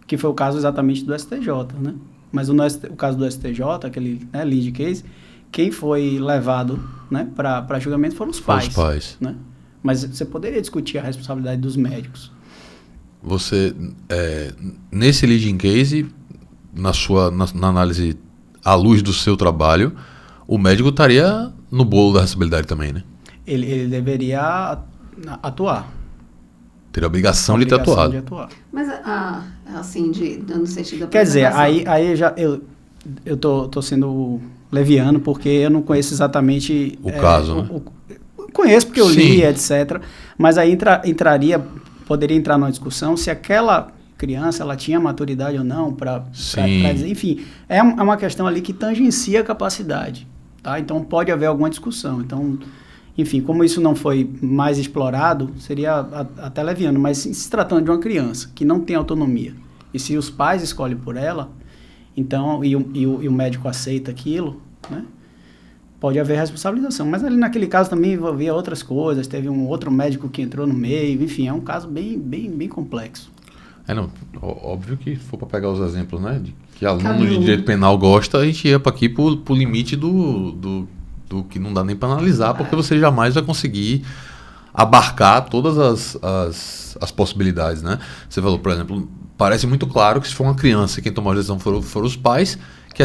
que foi o caso exatamente do STJ, né, mas o caso do STJ, aquele, né, lead case, quem foi levado, né, para julgamento foram os pais. Né? Mas você poderia discutir a responsabilidade dos médicos. Você, nesse leading case, na análise à luz do seu trabalho, o médico estaria no bolo da responsabilidade também, né? Ele deveria atuar. Ter a obrigação de ter atuado. Mas, assim, no sentido da Quer dizer, aí eu tô sendo leviano, porque eu não conheço exatamente... O caso, né? Conheço porque eu li, etc. Mas aí poderia entrar numa discussão se aquela criança ela tinha maturidade ou não para dizer. Enfim, é uma questão ali que tangencia a capacidade. Tá? Então, pode haver alguma discussão. Então, enfim, como isso não foi mais explorado, seria até leviano. Mas se tratando de uma criança que não tem autonomia, e se os pais escolhem por ela, então, e o médico aceita aquilo, né? Pode haver responsabilização. Mas ali naquele caso também envolvia outras coisas, teve um outro médico que entrou no meio, enfim, é um caso bem complexo. Óbvio que se for para pegar os exemplos, né, de que aluno de direito penal gosta, a gente ia para aqui pro limite do que não dá nem para analisar, porque você jamais vai conseguir abarcar todas as possibilidades, né? Você falou, por exemplo, parece muito claro que se for uma criança, quem tomou a decisão foram os pais, que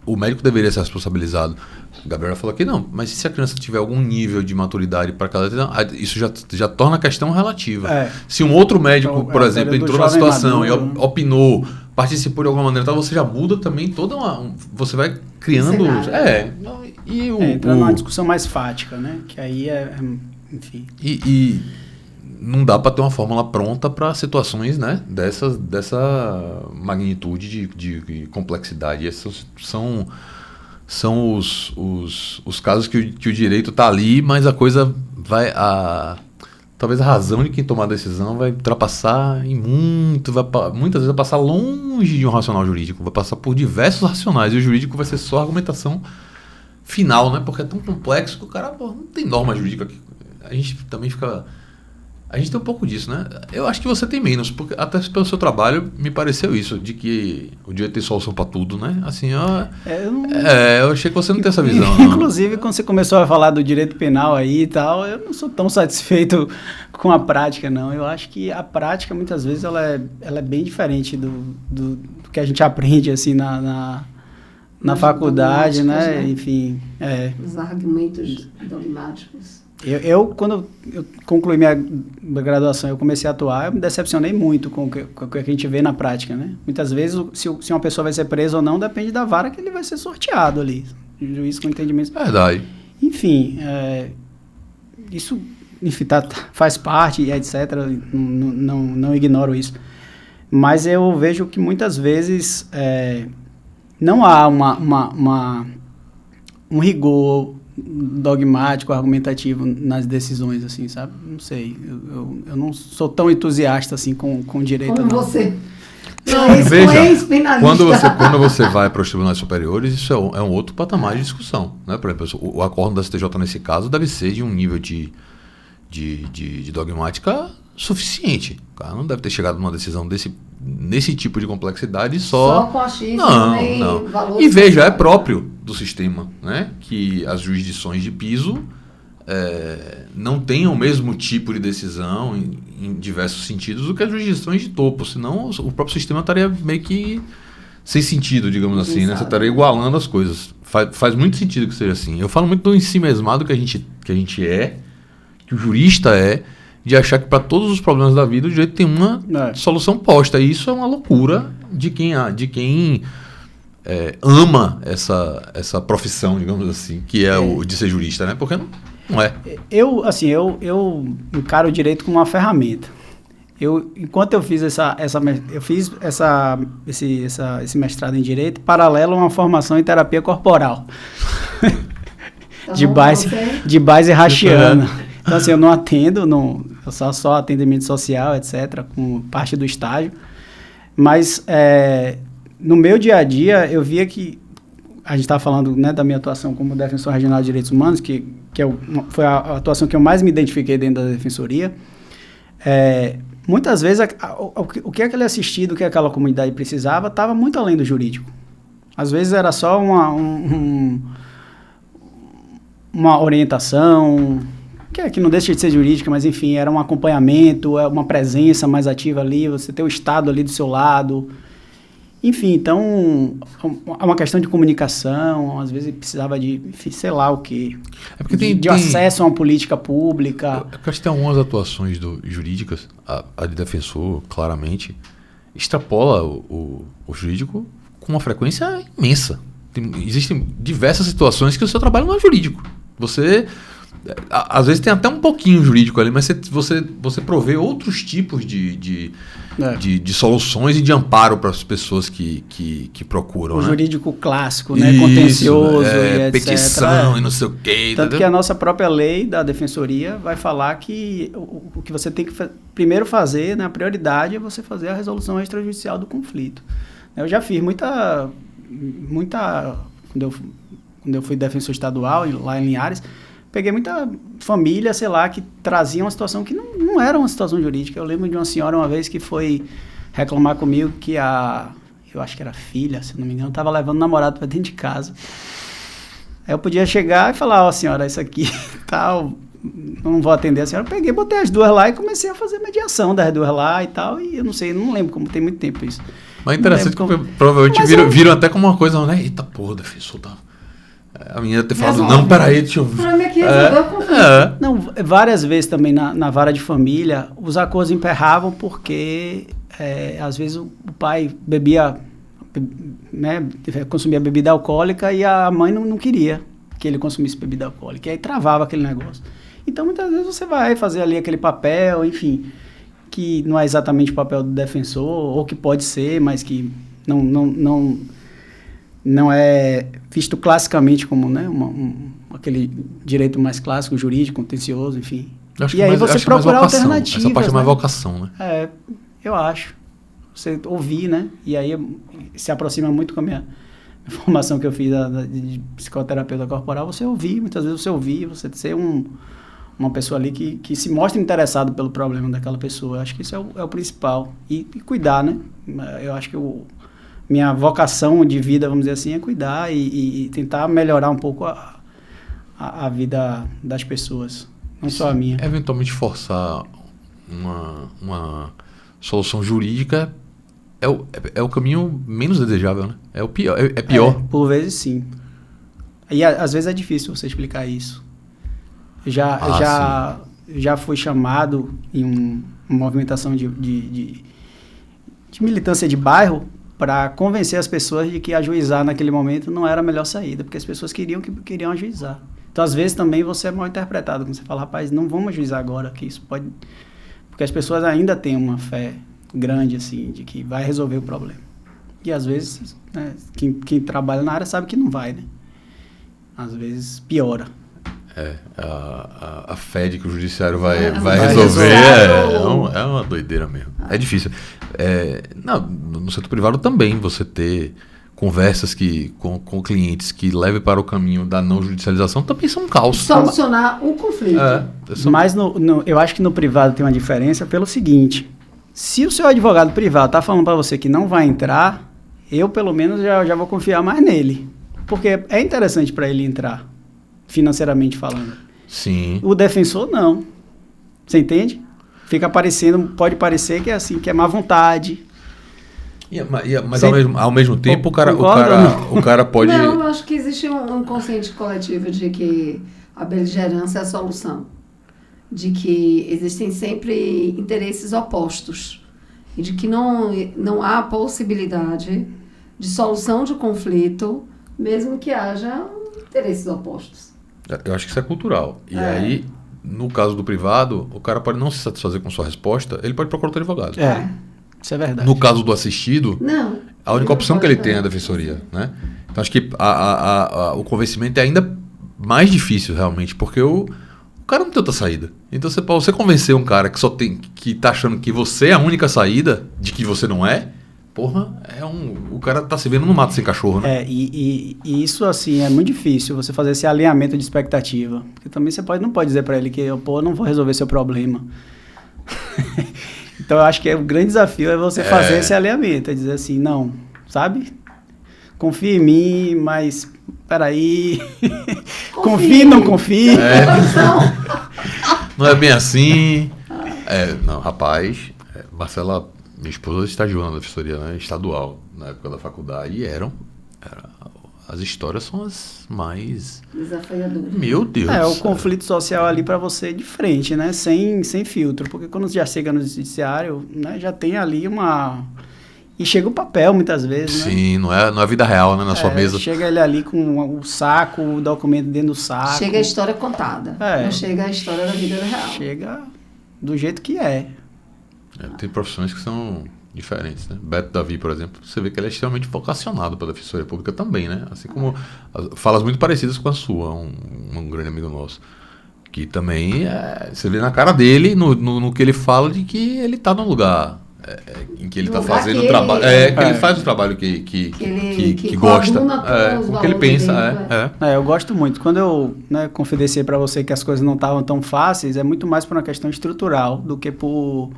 o médico deveria ser responsabilizado. O Gabriel falou que não, mas se a criança tiver algum nível de maturidade para cada decisão, isso já torna a questão relativa. Se um outro médico, então, por exemplo, entrou na situação maduro, e opinou, participou de alguma maneira, então você já muda também toda você vai criando... Entra numa discussão mais fática, né? Que aí enfim... E não dá para ter uma fórmula pronta para situações, né, dessa magnitude de complexidade. Esses são os casos que o direito está ali, mas a coisa vai... talvez a razão de quem tomar a decisão vai ultrapassar muitas vezes vai passar longe de um racional jurídico, vai passar por diversos racionais, e o jurídico vai ser só a argumentação final, né, porque é tão complexo que o cara não tem norma jurídica aqui. A gente também fica... A gente tem um pouco disso, né? Eu acho que você tem menos, porque até pelo seu trabalho me pareceu isso, de que o direito tem solução para tudo, né? Assim, eu achei que você não tem essa visão. Inclusive, quando você começou a falar do direito penal aí e tal, eu não sou tão satisfeito com a prática, não. Eu acho que a prática, muitas vezes, ela é bem diferente do que a gente aprende, assim, na faculdade, né? Enfim. Os argumentos dogmáticos. Quando eu concluí minha graduação, eu comecei a atuar, eu me decepcionei muito com o que a gente vê na prática, né? Muitas vezes, se uma pessoa vai ser presa ou não, depende da vara que ele vai ser sorteado ali. O juiz com entendimento. Verdade. Enfim, isso faz parte, etc. Não ignoro isso. Mas eu vejo que muitas vezes não há um rigor dogmático, argumentativo nas decisões, assim, sabe? Não sei, eu não sou tão entusiasta, assim, com direito. Como você. Veja, quando você vai para os tribunais superiores, isso é um outro patamar de discussão, né? Por exemplo, o acórdão da STJ nesse caso deve ser de um nível de dogmática suficiente. O cara não deve ter chegado numa decisão nesse tipo de complexidade só com achismo, não. E veja, é próprio do sistema, né, que as jurisdições de piso não tenham o mesmo tipo de decisão em diversos sentidos do que as jurisdições de topo, senão o próprio sistema estaria meio que sem sentido, digamos assim, né? Você estaria igualando as coisas. Faz muito sentido que seja assim. Eu falo muito do ensimesmado que a gente que o jurista de achar que para todos os problemas da vida o direito tem uma solução posta. E isso é uma loucura de quem ama essa profissão, digamos assim, que é o de ser jurista, né? Porque não é. Eu encaro o direito como uma ferramenta. Enquanto eu fiz esse mestrado em direito, paralelo a uma formação em terapia corporal. De base rachiana. Então, assim, eu não atendo, eu só atendimento social, etc., com parte do estágio. Mas, no meu dia a dia, eu via que a gente estava falando, né, da minha atuação como defensor regional de direitos humanos, que foi a atuação que eu mais me identifiquei dentro da defensoria. Muitas vezes, o que aquele assistido, o que aquela comunidade precisava, estava muito além do jurídico. Às vezes era só uma orientação, que não deixa de ser jurídica, mas enfim, era um acompanhamento, uma presença mais ativa ali, você ter o Estado ali do seu lado. Enfim, então, é uma questão de comunicação, às vezes precisava de, enfim, sei lá o quê. De acesso a uma política pública. Eu acho que tem algumas atuações jurídicas, a de defensor, claramente, extrapola o jurídico com uma frequência imensa. Existem diversas situações que o seu trabalho não é jurídico. Você, às vezes, tem até um pouquinho jurídico ali, mas você provê outros tipos de soluções e de amparo para as pessoas que procuram. O né? Jurídico clássico, né? Contencioso e etc. Petição e não sei o quê. Tanto que a nossa própria lei da defensoria vai falar que o que você tem que primeiro fazer, né, a prioridade é você fazer a resolução extrajudicial do conflito. Eu já fiz muita quando eu fui defensor estadual lá em Linhares, peguei muita família, sei lá, que trazia uma situação que não era uma situação jurídica. Eu lembro de uma senhora uma vez que foi reclamar comigo que eu acho que era filha, se não me engano, estava levando o namorado para dentro de casa. Aí eu podia chegar e falar, senhora, isso aqui, tal, não vou atender a senhora. Eu peguei, botei as duas lá e comecei a fazer mediação das duas lá e tal, e eu não lembro como, tem muito tempo isso. Mas interessante que provavelmente viram até como uma coisa, né? Eita porra, defensor, tá... A menina ter falado, não, peraí, deixa eu... Não, várias vezes também na vara de família, os acordos emperravam porque, às vezes, o pai bebia, né, consumia bebida alcoólica e a mãe não queria que ele consumisse bebida alcoólica. E aí travava aquele negócio. Então, muitas vezes, você vai fazer ali aquele papel, enfim, que não é exatamente o papel do defensor, ou que pode ser, mas que não é visto classicamente como, né, aquele direito mais clássico, jurídico, contencioso, enfim. Acho e aí você procurar alternativas. Essa parte é mais vocação, né? Eu acho. Você ouvir, né? E aí se aproxima muito com a minha formação que eu fiz de psicoterapeuta corporal. Você ouvir, muitas vezes você ser uma pessoa ali que se mostra interessado pelo problema daquela pessoa. Eu acho que isso é o principal. E cuidar, né? Eu acho que minha vocação de vida, vamos dizer assim, é cuidar e tentar melhorar um pouco a vida das pessoas, não só a minha. Eventualmente forçar uma solução jurídica é o caminho menos desejável, né? É o pior, é pior. Por vezes, sim. E às vezes é difícil você explicar isso. Já fui chamado em uma movimentação de militância de bairro para convencer as pessoas de que ajuizar naquele momento não era a melhor saída, porque as pessoas queriam ajuizar. Então, às vezes, também você é mal interpretado, quando você fala, rapaz, não vamos ajuizar agora, que isso pode... Porque as pessoas ainda têm uma fé grande, assim, de que vai resolver o problema. E, às vezes, né, quem trabalha na área sabe que não vai, né? Às vezes, piora. A fé de que o judiciário vai resolver é uma doideira mesmo. É difícil. No setor privado também, você ter conversas com clientes que levem para o caminho da não judicialização também são um caos. Solucionar o conflito. Mas eu acho que no privado tem uma diferença pelo seguinte: se o seu advogado privado está falando para você que não vai entrar, eu pelo menos já vou confiar mais nele. Porque é interessante para ele entrar, financeiramente falando. Sim. O defensor não. Você entende? Pode parecer que é assim, que é má vontade. Mas ao mesmo tempo o cara pode... Não, eu acho que existe um consciente coletivo de que a beligerância é a solução. De que existem sempre interesses opostos. e de que não há possibilidade de solução de conflito, mesmo que haja interesses opostos. Eu acho que isso é cultural. E aí, no caso do privado, o cara pode não se satisfazer com sua resposta, ele pode procurar outro advogado. Isso é verdade. No caso do assistido, Não. a única opção que ele tem é a defensoria, né? Então acho que o convencimento é ainda mais difícil realmente, porque o cara não tem outra saída. Então para você convencer um cara que tá achando que você é a única saída, de que você não é, porra, o cara tá se vendo no mato sem cachorro, né? E isso assim é muito difícil, você fazer esse alinhamento de expectativa, porque também você não pode dizer para ele que eu não vou resolver seu problema. Então eu acho que o grande desafio é você fazer esse alinhamento, é dizer assim, não, sabe? Confia em mim, mas peraí, confia e não confia. Não é bem assim. Não, rapaz, Marcela, minha esposa estagiou na defensoria, né, estadual, na época da faculdade, e as histórias são as mais desafiadoras. Meu Deus. O conflito social ali para você de frente, né? Sem filtro. Porque quando você já chega no judiciário, né, já tem ali E chega o papel muitas vezes, né? Sim, não é a vida real, né? Na sua mesa. Chega ele ali com o saco, o documento dentro do saco. Chega a história contada. Não chega a história da vida real. Chega do jeito que é. Tem profissões que são diferentes, né? Beto Davi, por exemplo, você vê que ele é extremamente vocacionado pela Defensoria Pública também, né? Assim como falas muito parecidas com a sua, um grande amigo nosso. Que também, você vê na cara dele, no que ele fala, de que ele está num lugar em que ele está fazendo o trabalho. Que ele faz o trabalho que gosta. O que ele pensa. Eu gosto muito. Quando eu confidenciei para você que as coisas não estavam tão fáceis, é muito mais por uma questão estrutural do que por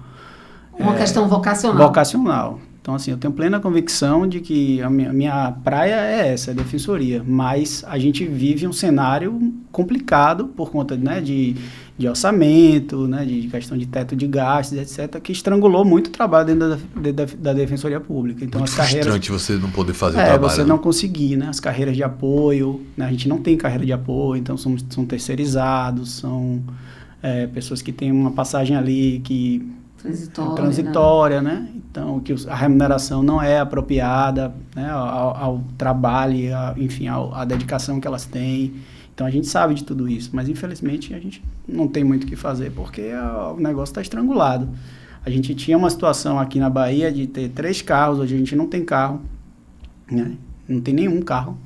uma questão vocacional. Vocacional. Então, assim, eu tenho plena convicção de que a minha praia é essa, a defensoria. Mas a gente vive um cenário complicado por conta, né, de orçamento, né, de questão de teto de gastos, etc., que estrangulou muito o trabalho dentro da defensoria pública. Então, muito as carreiras... frustrante você não poder fazer o trabalho. Você não conseguir, né? As carreiras de apoio, né? A gente não tem carreira de apoio, então são terceirizados, são pessoas que têm uma passagem ali que... transitória, né? Então, que a remuneração não é apropriada, né, ao trabalho, enfim, à dedicação que elas têm. Então, a gente sabe de tudo isso, mas, infelizmente, a gente não tem muito o que fazer, porque o negócio está estrangulado. A gente tinha uma situação aqui na Bahia de ter 3 carros, hoje a gente não tem carro, né? Não tem nenhum carro.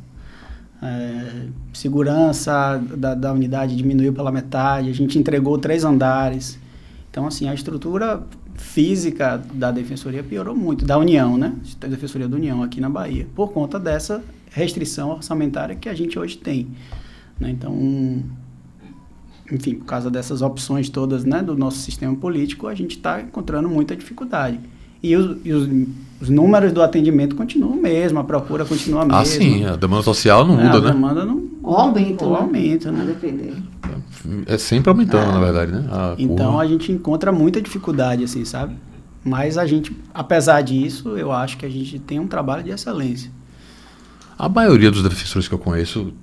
Segurança da unidade diminuiu pela metade, a gente entregou 3 andares. Então, assim, a estrutura física da Defensoria piorou muito, da União, né? Da Defensoria da União aqui na Bahia, por conta dessa restrição orçamentária que a gente hoje tem, né? Então, enfim, por causa dessas opções todas, né, do nosso sistema político, a gente está encontrando muita dificuldade. E os números do atendimento continuam mesmo, a procura continua a mesma. Sim, a demanda social não muda, né? A demanda não... aumenta, né? Depender. É sempre aumentando, na verdade, né? Então, a gente encontra muita dificuldade, assim, sabe? Mas a gente, apesar disso, eu acho que a gente tem um trabalho de excelência. A maioria dos defensores que eu conheço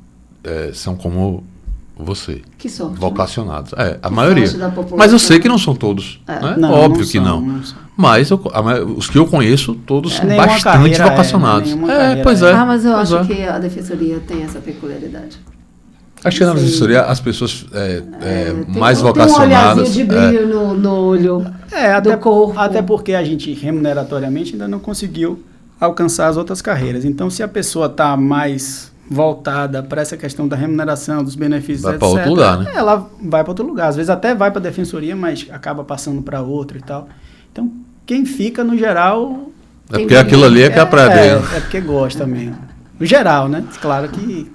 são como você. Que sorte. Vocacionados. A maioria. Mas eu sei que não são todos. Né? Não, óbvio não que são, não. não são. Mas os que eu conheço, todos são bastante carreira, vocacionados. Pois é. Mas eu acho que a defensoria tem essa peculiaridade. Acho que na defensoria as pessoas mais vocacionadas... Tem um olhazinho de brilho no olho do corpo. Até porque a gente, remuneratoriamente, ainda não conseguiu alcançar as outras carreiras. Então, se a pessoa está mais voltada para essa questão da remuneração, dos benefícios, vai etc., para outro lugar, né? Ela vai para outro lugar. Às vezes até vai para a defensoria, mas acaba passando para outra e tal. Então, quem fica, no geral... É porque aquilo ali é que é a praia dele. É porque gosta mesmo. No geral, né? Claro que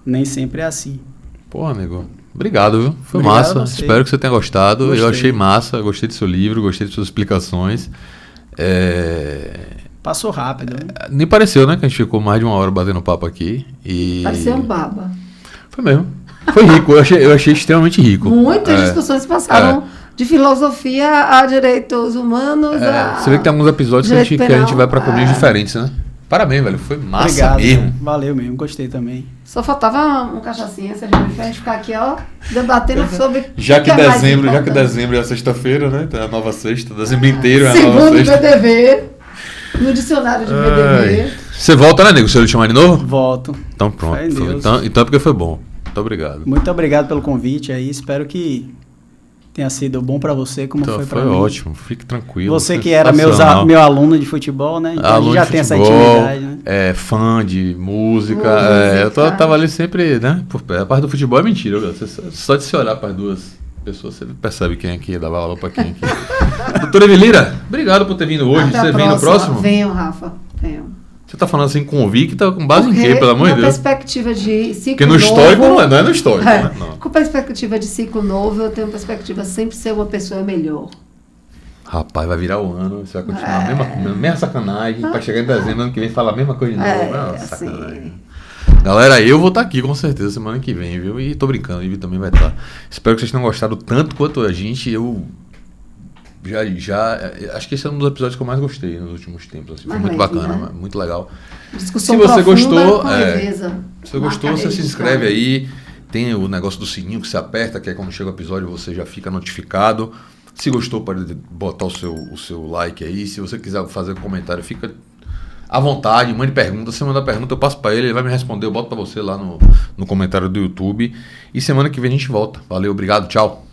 nem sempre é assim. Porra, amigo. Obrigado, viu? Foi Obrigado massa. Espero que você tenha gostado. Gostei. Eu achei massa. Gostei do seu livro, gostei de suas explicações. Passou rápido, né? Nem pareceu, né? Que a gente ficou mais de 1 hora batendo papo aqui. Pareceu um baba. Foi mesmo. Foi rico. Eu achei extremamente rico. Muitas discussões passaram de filosofia a direitos humanos. Você vê que tem alguns episódios que a gente vai para caminhos diferentes, né? Parabéns, velho. Foi massa. Obrigado, mesmo. Né? Valeu mesmo. Gostei também. Só faltava um cachaçinha, essa gente vai ficar aqui, ó, debatendo sobre Já que o é mais dezembro é sexta-feira, né? Então é a nova sexta, dezembro inteiro é a nova segundo sexta. PDV, no dicionário de PDV. Você volta, né, nego? Se eu te chamar de novo? Volto. Então pronto. Fé em Deus. Então é porque foi bom. Muito obrigado. Muito obrigado pelo convite aí. Espero que tenha sido bom para você, como Então, foi para foi mim. ótimo. Fique tranquilo. Você que era meu aluno de futebol, né? Então a gente já tem essa intimidade, né? É, fã de música. Eu tava ali sempre, né? Por perto. A parte do futebol é mentira. Só de se olhar para as duas pessoas, você percebe quem aqui dava aula para quem aqui. Doutora Evelira, obrigado por ter vindo hoje. Até Você vem no próximo? Venham, Rafa. Venham. Você tá falando assim convicta, com base em quê, pelo amor de Deus? Com perspectiva de ciclo Porque no novo, histórico não é no histórico, né? Não. Com perspectiva de ciclo novo, eu tenho perspectiva sempre ser uma pessoa melhor. Rapaz, vai virar o ano, você vai continuar a mesma sacanagem, pra chegar em dezembro, ano que vem, falar a mesma coisa de novo. Não, sacanagem. Galera, eu vou estar aqui com certeza semana que vem, viu? E tô brincando, o Ivi também vai estar. Espero que vocês tenham gostado tanto quanto a gente. Eu acho que esse é um dos episódios que eu mais gostei nos últimos tempos. Assim. Foi muito bacana, né? Muito legal. Discussão se você profunda, gostou, você se inscreve aí. Tem o negócio do sininho que você aperta, que é quando chega o episódio você já fica notificado. Se gostou, pode botar o seu like aí. Se você quiser fazer comentário, fica à vontade, mande pergunta. Se mandar pergunta, eu passo para ele vai me responder. Eu boto para você lá no comentário do YouTube. E semana que vem a gente volta. Valeu, obrigado, tchau.